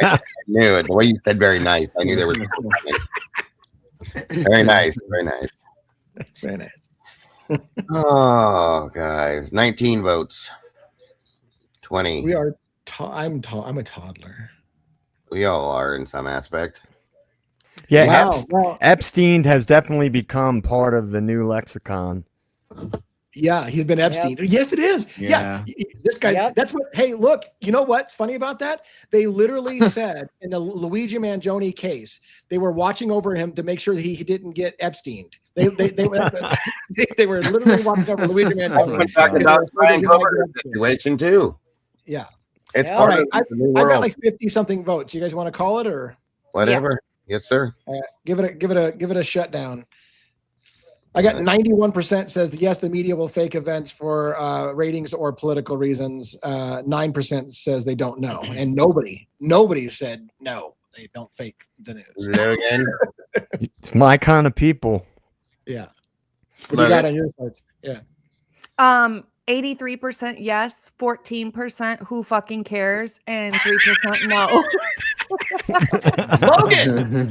I knew it. The way you said very nice. I knew there was something. Very nice. Very nice. Very nice. Oh, guys. 19 votes. 20. We are I'm a toddler. We all are in some aspect. Yeah, Wow. Epstein has definitely become part of the new lexicon. Yeah, he's been Epstein. Yep. Yes, it is. Yeah. This guy, that's what, hey, look, you know what's funny about that? They literally said in the Luigi Mangione case, they were watching over him to make sure that he didn't get Epsteined. They were literally watching over Luigi Mangione. I'm talking about Brian Cover's situation too. Yeah. It's all right. I've got like 50 something votes. You guys want to call it or whatever? Yeah. Yes, sir. All right. Give it a shutdown. I got 91% says yes, the media will fake events for ratings or political reasons. 9% says they don't know, and nobody said no, they don't fake the news. Again, it's my kind of people. Yeah. What do you got on your sides? Yeah. 83% yes, 14% who fucking cares, and 3% no.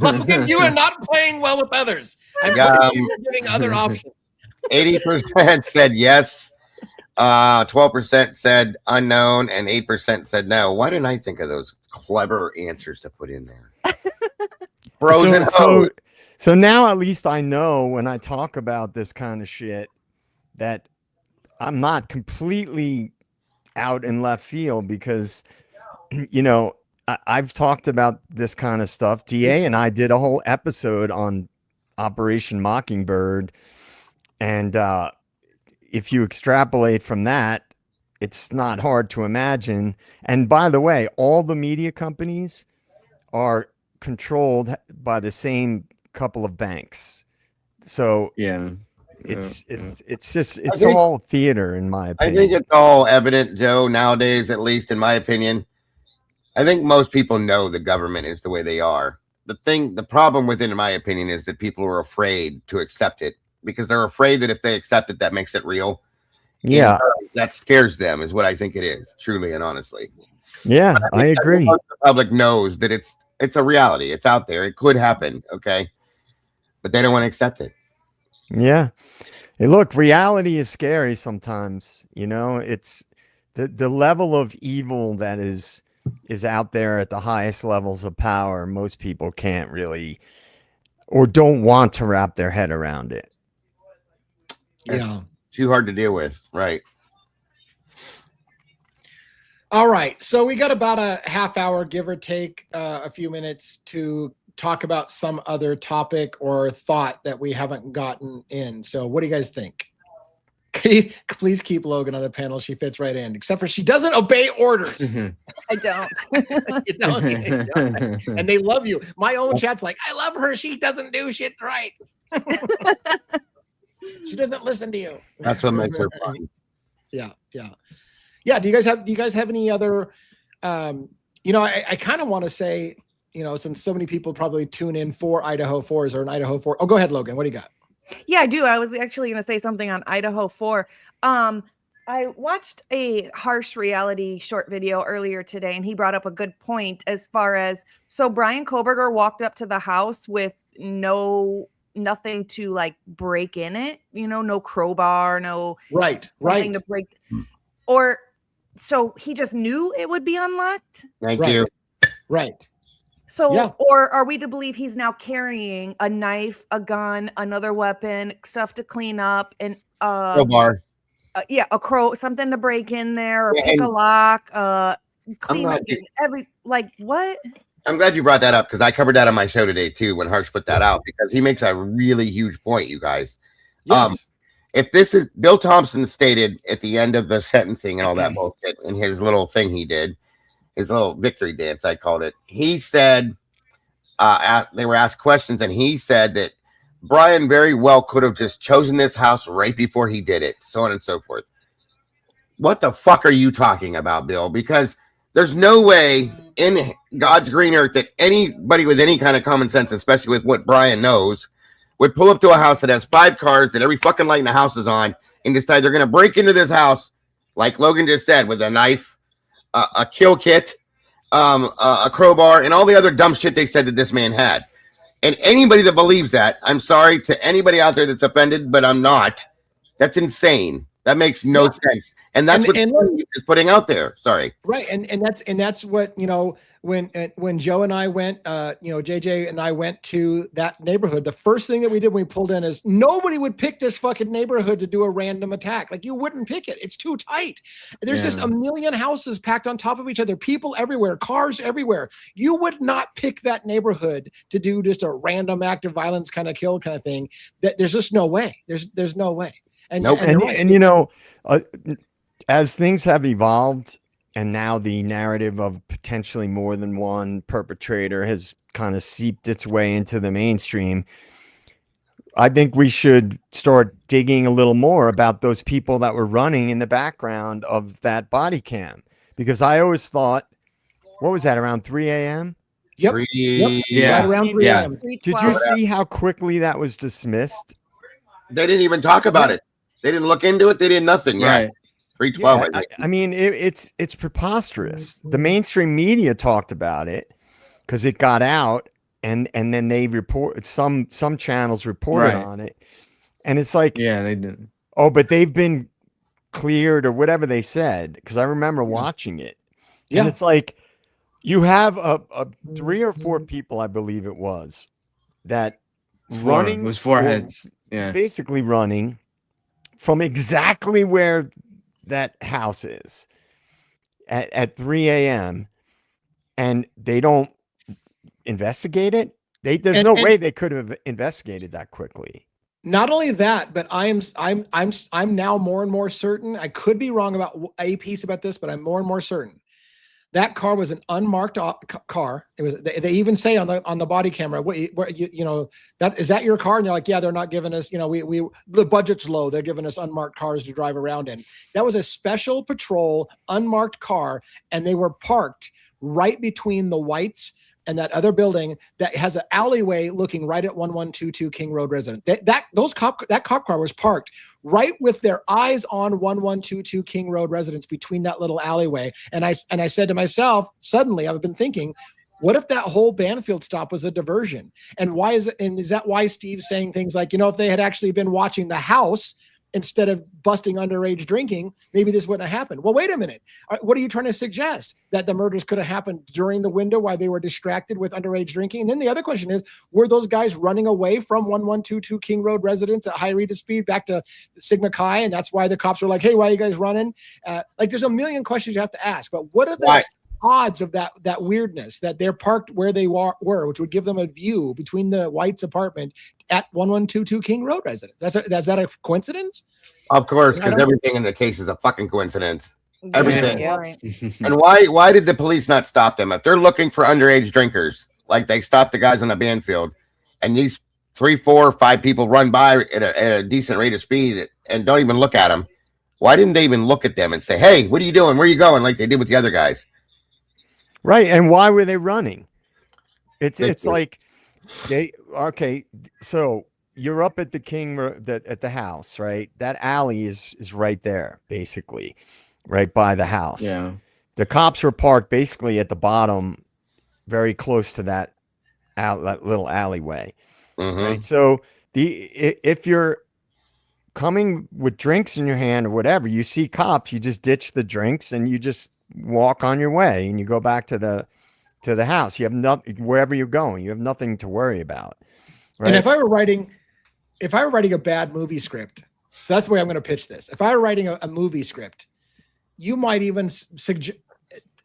Logan, you are not playing well with others. I'm giving other options. 80% said yes, 12% said unknown, and 8% said no. Why didn't I think of those clever answers to put in there? So now at least I know when I talk about this kind of shit that I'm not completely out in left field because, you know, I've talked about this kind of stuff. DA and I did a whole episode on Operation Mockingbird. And if you extrapolate from that, it's not hard to imagine. And by the way, all the media companies are controlled by the same couple of banks. So it's all theater, in my opinion. I think it's all evident, Joe, nowadays, at least in my opinion. I think most people know the government is the way they are. The problem with it, in my opinion, is that people are afraid to accept it because they're afraid that if they accept it, that makes it real. Yeah. And that scares them is what I think it is, truly and honestly. Yeah, I agree. The public knows that it's a reality. It's out there. It could happen. Okay. But they don't want to accept it. Yeah. Hey, look, reality is scary sometimes. You know, it's the level of evil that is out there at the highest levels of power. Most people can't really or don't want to wrap their head around it. Yeah. It's too hard to deal with. Right. All right. So we got about a half hour, give or take a few minutes to talk about some other topic or thought that we haven't gotten in. So what do you guys think? Please keep Logan on the panel. She fits right in, except for she doesn't obey orders. I don't. You don't. And they love you. My own chat's like, I love her. She doesn't do shit right. She doesn't listen to you. That's what makes her fun. Yeah. Do you guys have any other I kind of want to say, since so many people probably tune in for Idaho 4s or an Idaho 4. Oh, go ahead, Logan. What do you got? Yeah, I do. I was actually going to say something on Idaho 4. I watched a harsh reality short video earlier today, and he brought up a good point as far as, so Brian Koberger walked up to the house with nothing to like break in it, no crowbar, no something to break, or so he just knew it would be unlocked. Thank you. Right. So, or are we to believe he's now carrying a knife, a gun, another weapon, stuff to clean up, and crowbar? Something to break in there, or pick a lock, clean up what? I'm glad you brought that up because I covered that on my show today too when Harsh put that out because he makes a really huge point, you guys. Yes. If this is Bill Thompson stated at the end of the sentencing and all that bullshit in his little thing he did, his little victory dance, I called it. He said, they were asked questions, and he said that Brian very well could have just chosen this house right before he did it, so on and so forth. What the fuck are you talking about, Bill? Because There's no way in God's green earth that anybody with any kind of common sense, especially with what Brian knows, would pull up to a house that has 5 cars, that every fucking light in the house is on, and decide they're going to break into this house, like Logan just said, with a knife, a kill kit, a crowbar, and all the other dumb shit they said that this man had. And anybody that believes that, I'm sorry to anybody out there that's offended, but I'm not. That's insane. That makes no sense. And that's what Steve is putting out there. Sorry. Right. And that's what, you know, when Joe and I went, you know, JJ and I went to that neighborhood, the first thing that we did when we pulled in is nobody would pick this fucking neighborhood to do a random attack. Like, you wouldn't pick it. It's too tight. There's just a million houses packed on top of each other, people everywhere, cars everywhere. You would not pick that neighborhood to do just a random act of violence kind of kill kind of thing. That there's just no way. There's no way. And, nope. and you know, as things have evolved, and now the narrative of potentially more than one perpetrator has kind of seeped its way into the mainstream, I think we should start digging a little more about those people that were running in the background of that body cam. Because I always thought, what was that, around 3 a.m.? Yep. Yeah. Right around 3 a.m. Did you see how quickly that was dismissed? They didn't even talk about it. They didn't look into it. They did nothing. Right. 312. Yeah, I mean, it's preposterous. The mainstream media talked about it because it got out, and then they report some channels reported on it, and it's like, yeah, they didn't. Oh, but they've been cleared or whatever they said, because I remember watching it. And it's like, you have a 3 or 4 people, I believe it was, that running. It was 4 heads. Yeah, basically running from exactly where that house is at 3 a.m. and they don't investigate it. There's no way they could have investigated that quickly. Not only that, but I'm now more and more certain. I could be wrong about a piece about this, but I'm more and more certain that car was an unmarked car. It was. They even say on the body camera, you know, that is that your car? And you're like, yeah, they're not giving us. You know, the budget's low. They're giving us unmarked cars to drive around in. That was a special patrol unmarked car, and they were parked right between the whites and that other building that has an alleyway looking right at 1122 King Road resident. That cop car was parked right with their eyes on 1122 King Road residents between that little alleyway. And I said to myself, suddenly I've been thinking, what if that whole Banfield stop was a diversion? And why is it? And is that why Steve's saying things like, you know, if they had actually been watching the house instead of busting underage drinking, maybe this wouldn't have happened. Well, wait a minute. What are you trying to suggest? That the murders could have happened during the window while they were distracted with underage drinking? And then the other question is, were those guys running away from 1122 King Road residents at high rate of speed back to Sigma Chi? And that's why the cops were like, hey, why are you guys running? Like, there's a million questions you have to ask. But what are the odds of that weirdness that they're parked where they were, which would give them a view between the White's apartment at 1122 King Road residents? Is that a coincidence? Of course, because everything in the case is a fucking coincidence. Everything. Yeah, right. And why did the police not stop them? If they're looking for underage drinkers, like they stopped the guys on the Banfield, and these 3, 4, 5 people run by at a decent rate of speed and don't even look at them, why didn't they even look at them and say, hey, what are you doing? Where are you going? Like they did with the other guys. Right. And why were they running? It's like so you're up at the King at the house, right? That alley is right there, basically, right by the house. Yeah. The cops were parked basically at the bottom, very close to that little alleyway. Right. So if you're coming with drinks in your hand or whatever, you see cops, you just ditch the drinks and you just walk on your way and you go back to the house. You have nothing wherever you're going. You have nothing to worry about. Right? And if I were writing a bad movie script, so that's the way I'm going to pitch this. If I were writing a movie script, you might even suggest,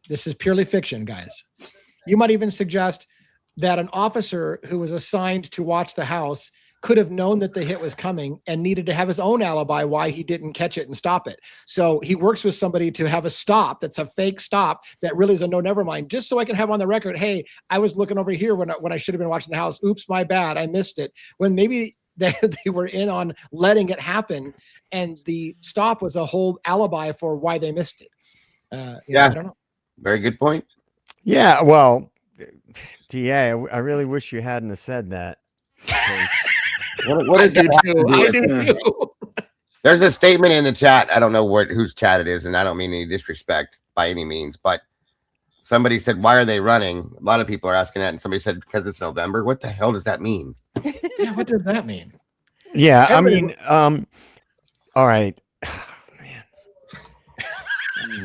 this is purely fiction, guys. You might even suggest that an officer who was assigned to watch the house could have known that the hit was coming and needed to have his own alibi why he didn't catch it and stop it. So he works with somebody to have a stop that's a fake stop that really is a no, never mind, just so I can have on the record, hey, I was looking over here when I should have been watching the house. Oops, my bad. I missed it. When maybe they were in on letting it happen and the stop was a whole alibi for why they missed it. I don't know. Very good point. Yeah, well, DA, I really wish you hadn't have said that. What does that have to do I with do too. There's a statement in the chat. I don't know whose chat it is, and I don't mean any disrespect by any means, but somebody said, "Why are they running?" A lot of people are asking that, and somebody said, "Because it's November." What the hell does that mean? Yeah, what does that mean? Yeah, I mean, all right.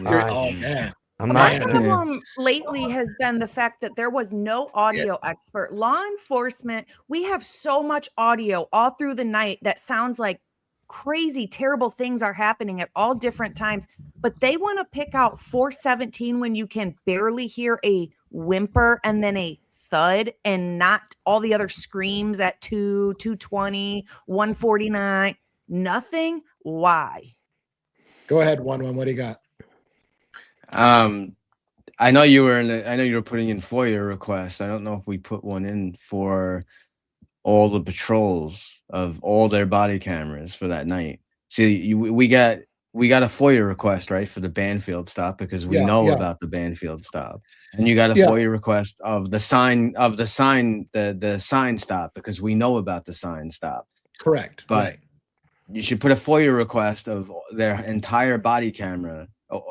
Man. I'm My not problem lately has been the fact that there was no audio expert. Law enforcement, we have so much audio all through the night that sounds like crazy, terrible things are happening at all different times, but they want to pick out 417 when you can barely hear a whimper and then a thud and not all the other screams at 220, 149, nothing. Why? Go ahead, 1-1. What do you got? I know you were putting in FOIA requests. I don't know if we put one in for all the patrols of all their body cameras for that night. See, we got a FOIA request, right, for the Banfield stop because we know about the Banfield stop, and you got a FOIA request of the sign stop because we know about the sign stop. Correct. But you should put a FOIA request of their entire body camera,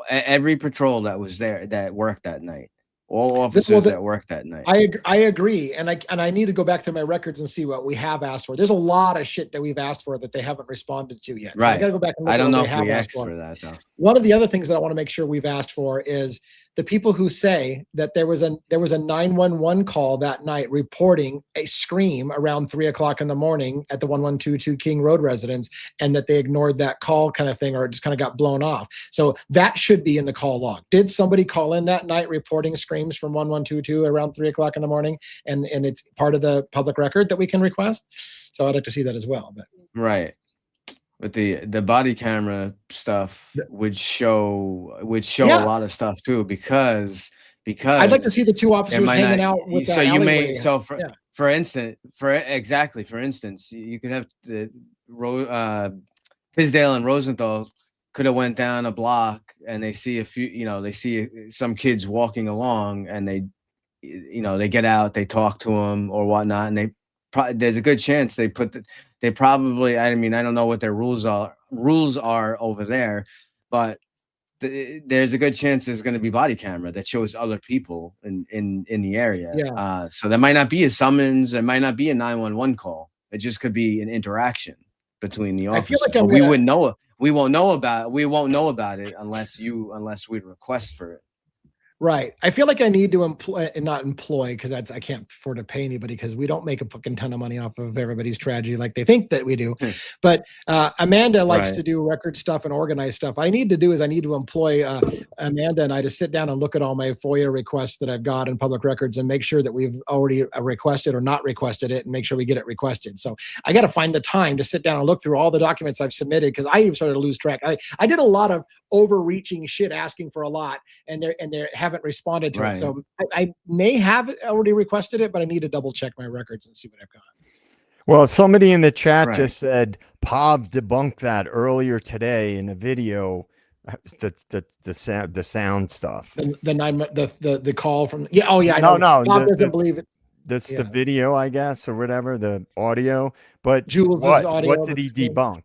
every patrol that was there that worked that night. All officers that worked that night. I agree, and I need to go back to my records and see what we have asked for. There's a lot of shit that we've asked for that they haven't responded to yet. So I got to go back and look I don't at know what if we we have asked for that though. One of the other things that I want to make sure we've asked for is the people who say that there was a 911 call that night reporting a scream around 3 o'clock in the morning at the 1122 King Road residence, and that they ignored that call kind of thing, or it just kind of got blown off. So that should be in the call log. Did somebody call in that night reporting screams from 1122 around 3 o'clock in the morning? And it's part of the public record that we can request. So I'd like to see that as well. But. Right. But the body camera stuff would show a lot of stuff too, because I'd like to see the two officers hanging out with so you may for instance you could have the Tisdale and Rosenthal could have went down a block and they see some kids walking along and they get out, they talk to them or whatnot, and there's a good chance I don't know what their rules are over there, but there's a good chance there's going to be body camera that shows other people in the area. So there might not be a summons, there might not be a 911 call. It just could be an interaction between the officers. I feel like we wouldn't know it. We won't know about it unless we request for it. Right. I feel like I need to not employ, because I can't afford to pay anybody, because we don't make a fucking ton of money off of everybody's tragedy like they think that we do. But Amanda likes to do record stuff and organize stuff. I need to employ Amanda and I to sit down and look at all my FOIA requests that I've got in public records and make sure that we've already requested or not requested it, and make sure we get it requested. So I got to find the time to sit down and look through all the documents I've submitted, because I even started to lose track. I did a lot of overreaching shit, asking for a lot, and they haven't responded to it. So I may have already requested it, but I need to double check my records and see what I've got. Well, somebody in the chat just said Pav debunked that earlier today in a video. The sound stuff. The call from I know. Pav doesn't believe it. That's the video, I guess, or whatever, the audio. But Jules' audio. What did he debunk?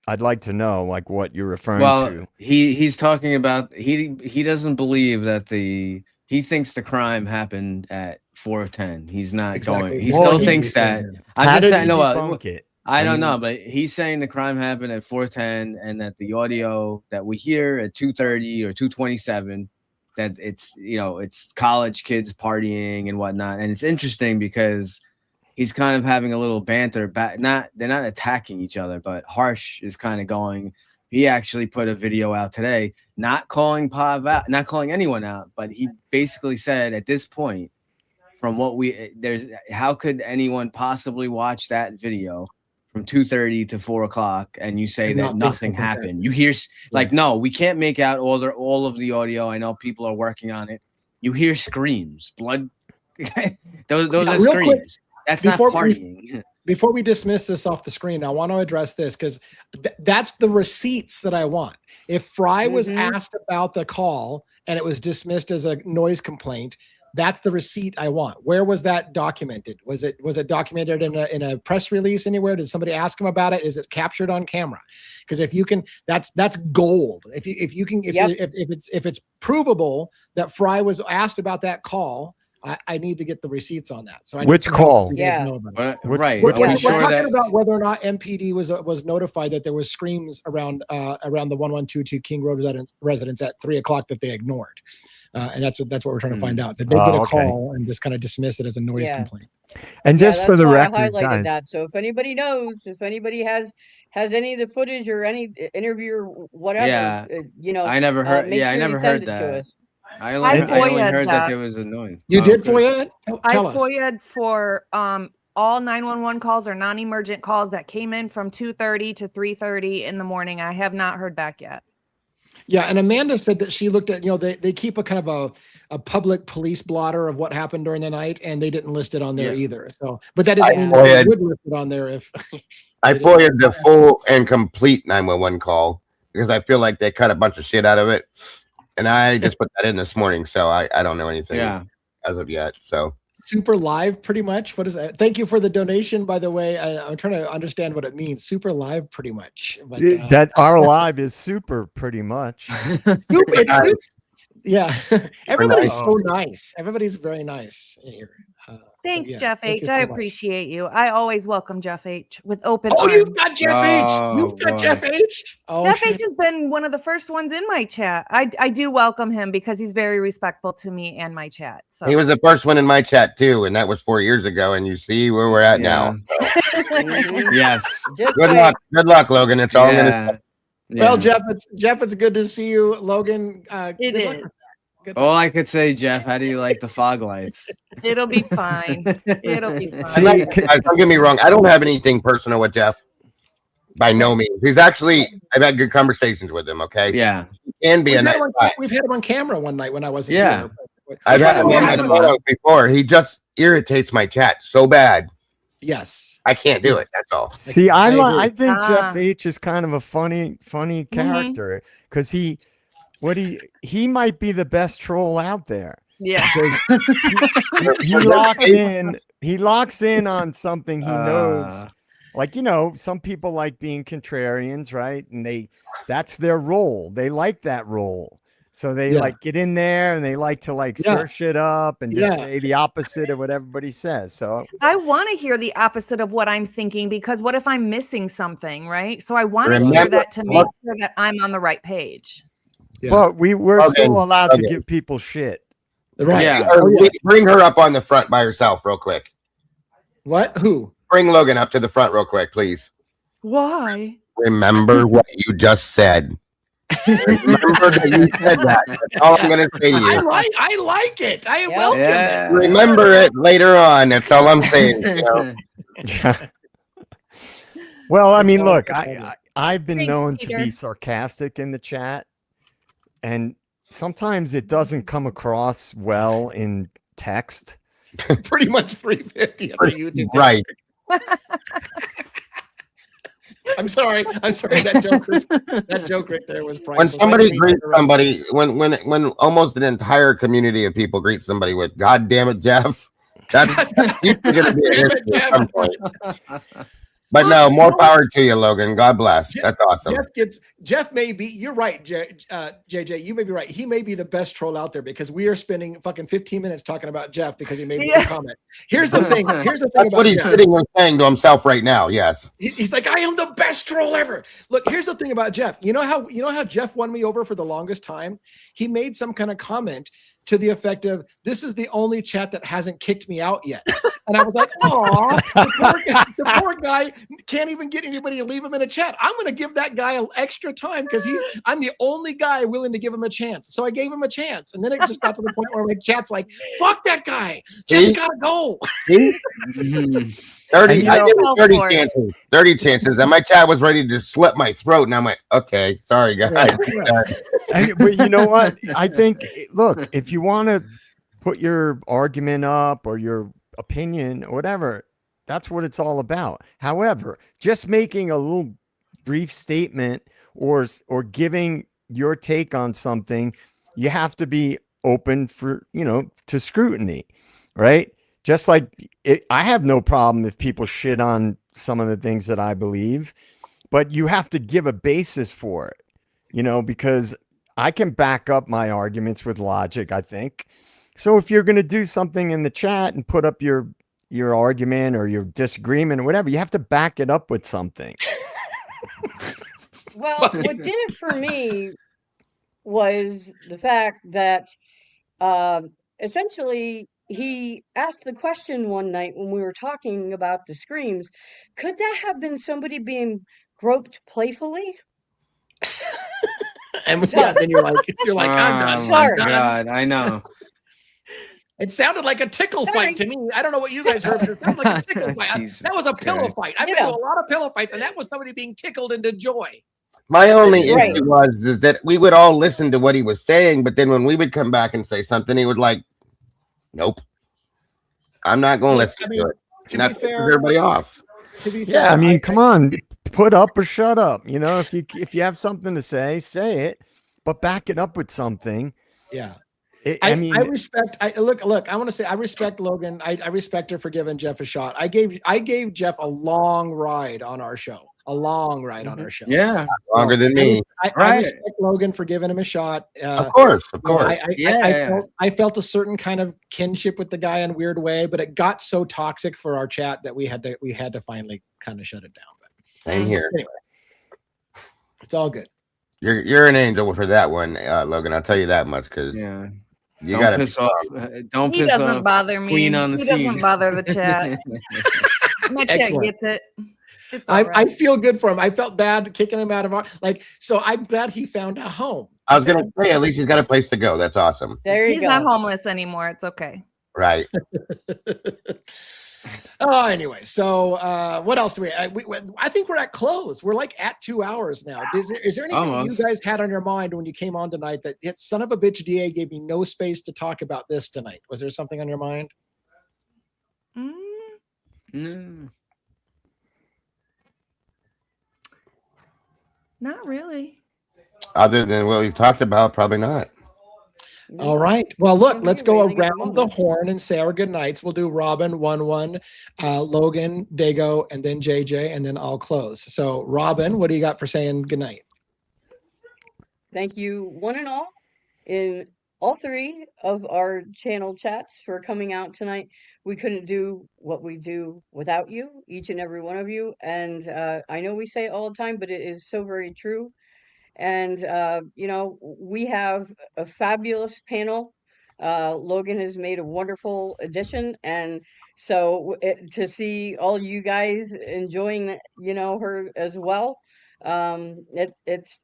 I'd like to know, like, what you're referring to. He's talking about he doesn't believe that he thinks the crime happened at 4:10. He's not going. He still thinks that. I'm just saying, debunk it? I don't know, but he's saying the crime happened at 4:10, and that the audio that we hear at 2:30 or 2:27, that it's college kids partying and whatnot. And it's interesting because he's kind of having a little banter back. They're not attacking each other, but Harsh is kind of going. He actually put a video out today, not calling Pav out, not calling anyone out, but he basically said at this point, from what how could anyone possibly watch that video from 2:30 to 4 o'clock and you say that nothing happened? You hear no, we can't make out all of the audio. I know people are working on it. You hear screams, blood. those are screams. That's not partying. before we dismiss this off the screen, I want to address this because that's the receipts that I want. If Fry was asked about the call and it was dismissed as a noise complaint, that's the receipt I want. Where was that documented? Was it documented in a press release anywhere? Did somebody ask him about it? Is it captured on camera? Because if you can, that's gold. If it's provable that Fry was asked about that call, I need to get the receipts on that. So which call? Right. We're talking about whether or not MPD was notified that there was screams around the 1122 King Road residence at 3:00 that they ignored, and that's what we're trying to find out. That they get a call and just kind of dismiss it as a noise complaint. And just for the record, I highlighted guys, that. So if anybody knows, if anybody has any of the footage or any interview or whatever, I never heard. I never heard that. I only heard that there was a noise. You did FOIA it? I FOIA'd for all 911 calls or non-emergent calls that came in from 2:30 to 3:30 in the morning. I have not heard back yet. Yeah, and Amanda said that she looked at, they keep a kind of a public police blotter of what happened during the night, and they didn't list it on there either. So, but that doesn't mean they would list it on there if. I FOIA'd the full and complete 911 call because I feel like they cut a bunch of shit out of it. And I just put that in this morning, so I don't know anything as of yet. So super live, pretty much. What is that? Thank you for the donation, by the way. I'm trying to understand what it means. Super live, pretty much. But, that our live is super, pretty much. Super. Yeah, everybody's so nice. Everybody's very nice here. Thanks, Jeff H. I appreciate you. I always welcome Jeff H. with open arms. You've got Jeff H. You've got Jeff H. Jeff H. has been one of the first ones in my chat. I do welcome him because he's very respectful to me and my chat. So he was the first one in my chat too, and that was 4 years ago. And you see where we're at now. Yes. Good luck, Logan. It's all gonna. Well, Jeff, it's good to see you, Logan. It is. All I could say, Jeff, how do you like the fog lights? It'll be fine. It'll be fine. Don't get me wrong. I don't have anything personal with Jeff. By no means. He's actually, I've had good conversations with him. Okay. Yeah. He can be a nice guy. We've had him on camera one night when I wasn't here. I've had him on before. He just irritates my chat so bad. Yes. I can't do it. That's all. See, I think Jeff H is kind of a funny character because he might be the best troll out there. Yeah. He locks in on something he knows. Like, some people like being contrarians, right? And that's their role. They like that role. So they get in there and they like to stir shit up and just say the opposite of what everybody says. So I want to hear the opposite of what I'm thinking, because what if I'm missing something, right? So I want to hear that to make sure that I'm on the right page. Yeah. But we're still allowed to give people shit. Right. Yeah. Bring her up on the front by herself real quick. What? Who? Bring Logan up to the front real quick, please. Why? Remember what you just said. Remember that you said that. That's all I'm going to say to you. I like it. I welcome it. Remember it later on. That's all I'm saying. Well, I mean, look, I've been known to be sarcastic in the chat, and sometimes it doesn't come across well in text. Pretty much 350 on YouTube. Right. I'm sorry. That joke right there was priceless. When somebody greets somebody, when almost an entire community of people greet somebody with "God damn it, Jeff," that's usually going to be an issue at some point. But no, more power to you, Logan. God bless. That's awesome. Jeff may be, you're right, JJ, you may be right. He may be the best troll out there because we are spending fucking 15 minutes talking about Jeff because he made a comment. Here's the thing. That's about what he's Jeff. sitting and saying to himself right now. Yes. He's like, I am the best troll ever. Look, here's the thing about Jeff. You know how Jeff won me over for the longest time? He made some kind of comment to the effect of, this is the only chat that hasn't kicked me out yet. And I was like, oh, the poor guy can't even get anybody to leave him in a chat. I'm going to give that guy an extra time because I'm the only guy willing to give him a chance. So I gave him a chance. And then it just got to the point where my chat's like, fuck that guy. Just got to go. 30 chances. 30 chances. And my chat was ready to slit my throat. And I'm like, okay, sorry, guys. But you know what? I think, look, if you want to put your argument up or your opinion or whatever, That's what it's all about. However, just making a little brief statement or giving your take on something, you have to be open for, to scrutiny, right? Just like I have no problem if people shit on some of the things that I believe, but you have to give a basis for it, because I can back up my arguments with logic, I think. So if you're going to do something in the chat and put up your argument or your disagreement or whatever, you have to back it up with something. Well, what did it for me was the fact that essentially he asked the question one night when we were talking about the screams, could that have been somebody being groped playfully? And then you're like, I'm done. Oh my God, I know. It sounded like a tickle fight to me. I don't know what you guys heard, but it sounded like a tickle fight. That was a pillow fight. I've been to a lot of pillow fights, and that was somebody being tickled into joy. My only issue was that we would all listen to what he was saying, but then when we would come back and say something, he would like, nope, I'm not going to listen to it. Not to piss everybody off. To be fair, I mean, come on, put up or shut up. If you have something to say it, but back it up with something. Yeah. I respect. I want to say I respect Logan. I respect her for giving Jeff a shot. I gave Jeff a long ride on our show. Yeah, longer than me. I respect Logan for giving him a shot. Of course. I felt a certain kind of kinship with the guy in a weird way, but it got so toxic for our chat that we had to finally kind of shut it down. But same here. Anyway, it's all good. You're an angel for that one, Logan. I'll tell you that much because you got to piss off. Don't piss off. He doesn't bother me. Queen on the scene. He doesn't bother the chat. My chat gets it. I feel good for him. I felt bad kicking him out of our so I'm glad he found a home. I was gonna say at least he's got a place to go. That's awesome. He's not homeless anymore. It's okay. Right. Oh, anyway. So what else do we I think we're at close. We're like at 2 hours now. Is there anything you guys had on your mind when you came on tonight that son of a bitch DA gave me no space to talk about this tonight? Was there something on your mind? No. Not really. Other than what we've talked about, probably not. All right. Well, look, let's go around the horn and say our good nights. We'll do Robin, 1-1, Logan, Dago, and then JJ, and then I'll close. So, Robin, what do you got for saying good night? Thank you, one and all, in all three of our channel chats for coming out tonight. We couldn't do what we do without you, each and every one of you. And I know we say it all the time, but it is so very true. And, we have a fabulous panel. Logan has made a wonderful addition. And so to see all you guys enjoying, her as well, it's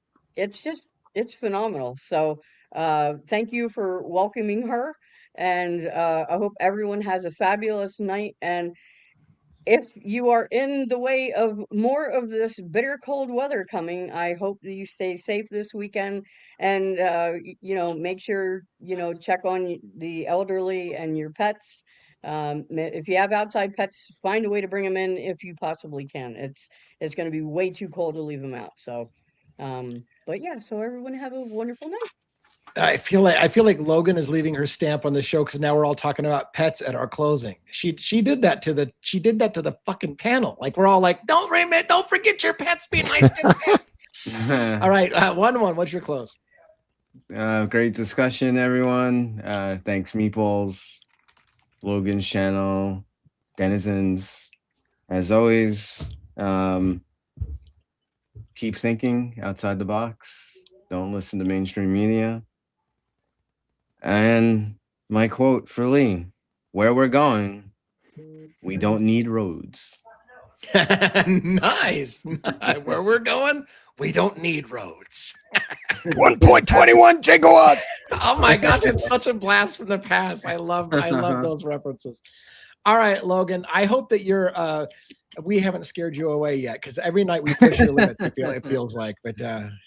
phenomenal. So thank you for welcoming her. And I hope everyone has a fabulous night. And if you are in the way of more of this bitter cold weather coming, I hope that you stay safe this weekend and, make sure, check on the elderly and your pets. If you have outside pets, find a way to bring them in if you possibly can. It's going to be way too cold to leave them out. So, but yeah, so everyone have a wonderful night. I feel like Logan is leaving her stamp on the show because now we're all talking about pets at our closing. She did that to the fucking panel. Like we're all like, don't forget your pets. Be nice to them. All right, 1-1. What's your close? Great discussion, everyone. Thanks, Meeples, Logan's channel, denizens. As always, keep thinking outside the box. Don't listen to mainstream media. And my quote for Lee, where we're going, we don't need roads. Nice. Where we're going, we don't need roads. 1.21 gigawatts. Oh my gosh, it's such a blast from the past. I love those references. All right, Logan, I hope that your we haven't scared you away yet, because every night we push your limits. It feels like. But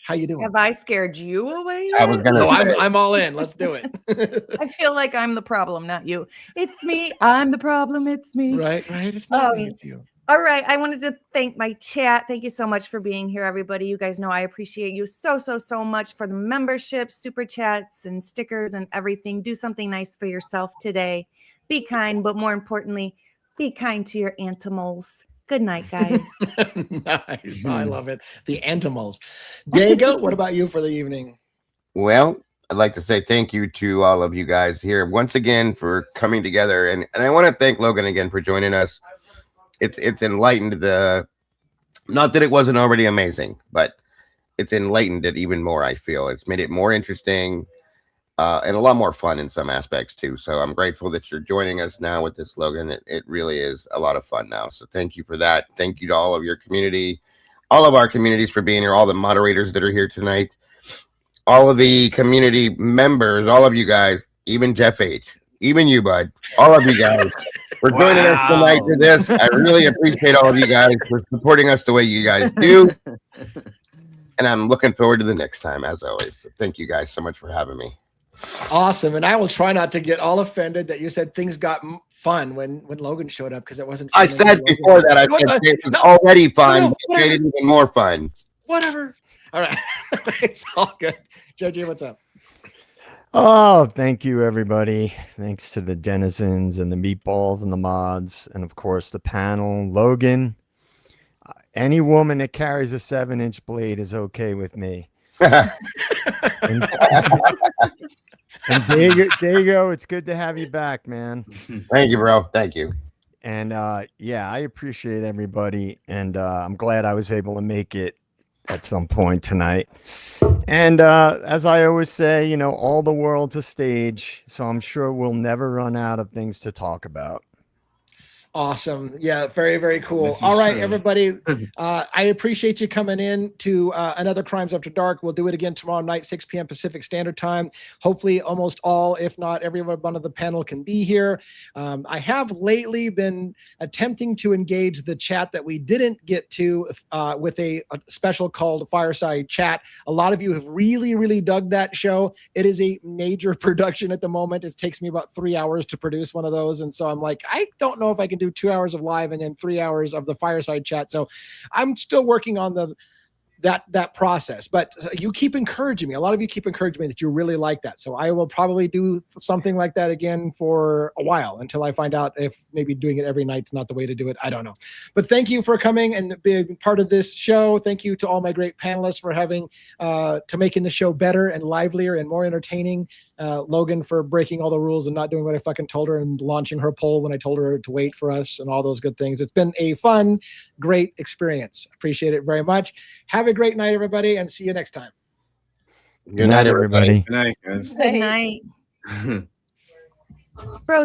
how you doing? Have I scared you away yet? I was gonna. So I'm all in. Let's do it. I feel like I'm the problem, not you. It's me. I'm the problem. It's me. Right. It's not me. It's you. All right. I wanted to thank my chat. Thank you so much for being here, everybody. You guys know I appreciate you so much for the membership, super chats, and stickers and everything. Do something nice for yourself today. Be kind, but more importantly, be kind to your animals. Good night, guys. Nice. I love it. The animals. Diego, what about you for the evening? Well, I'd like to say thank you to all of you guys here once again for coming together. And I want to thank Logan again for joining us. It's enlightened not that it wasn't already amazing, but it's enlightened it even more, I feel. It's made it more interesting and a lot more fun in some aspects too. So I'm grateful that you're joining us now with this, Logan. It really is a lot of fun now. So thank you for that. Thank you to all of your community, all of our communities for being here, all the moderators that are here tonight, all of the community members, all of you guys, even Jeff H., even you, bud, all of you guys for joining us tonight for this. I really appreciate all of you guys for supporting us the way you guys do. And I'm looking forward to the next time, as always. So thank you guys so much for having me. Awesome. And I will try not to get all offended that you said things got fun when Logan showed up, because it wasn't fun. I said before that, I said it was already fun. It made it even more fun. Whatever. All right. It's all good. JJ, what's up? Oh, thank you, everybody. Thanks to the denizens and the meatballs and the mods, and of course the panel. Logan, any woman that carries a 7-inch blade is okay with me. and Diego, it's good to have you back, man. Thank you, bro. Thank you. And yeah, I appreciate everybody, and I'm glad I was able to make it at some point tonight. And as I always say, you know, all the world's a stage, so I'm sure we'll never run out of things to talk about. Awesome. Yeah, very cool. All right, everybody. I appreciate you coming in to another Crimes After Dark. We'll do it again tomorrow night, 6 p.m. Pacific Standard Time. Hopefully almost all, if not everyone on the panel can be here. I have lately been attempting to engage the chat that we didn't get to with a special called Fireside Chat. A lot of you have really dug that show. It is a major production at the moment. It takes me about 3 hours to produce one of those. And so I'm like, I don't know if I can do 2 hours of live and then 3 hours of the Fireside Chat. So I'm still working on that process, but you keep encouraging me. A lot of you keep encouraging me that you really like that. So I will probably do something like that again for a while until I find out if maybe doing it every night's not the way to do it. I don't know. But thank you for coming and being part of this show. Thank you to all my great panelists for having to making the show better and livelier and more entertaining. Logan for breaking all the rules and not doing what I fucking told her and launching her poll when I told her to wait for us and all those good things. It's been a fun, great experience. Appreciate it very much. Have a great night, everybody, and see you next time. Good night, everybody. Good night, guys. Good night. Bro.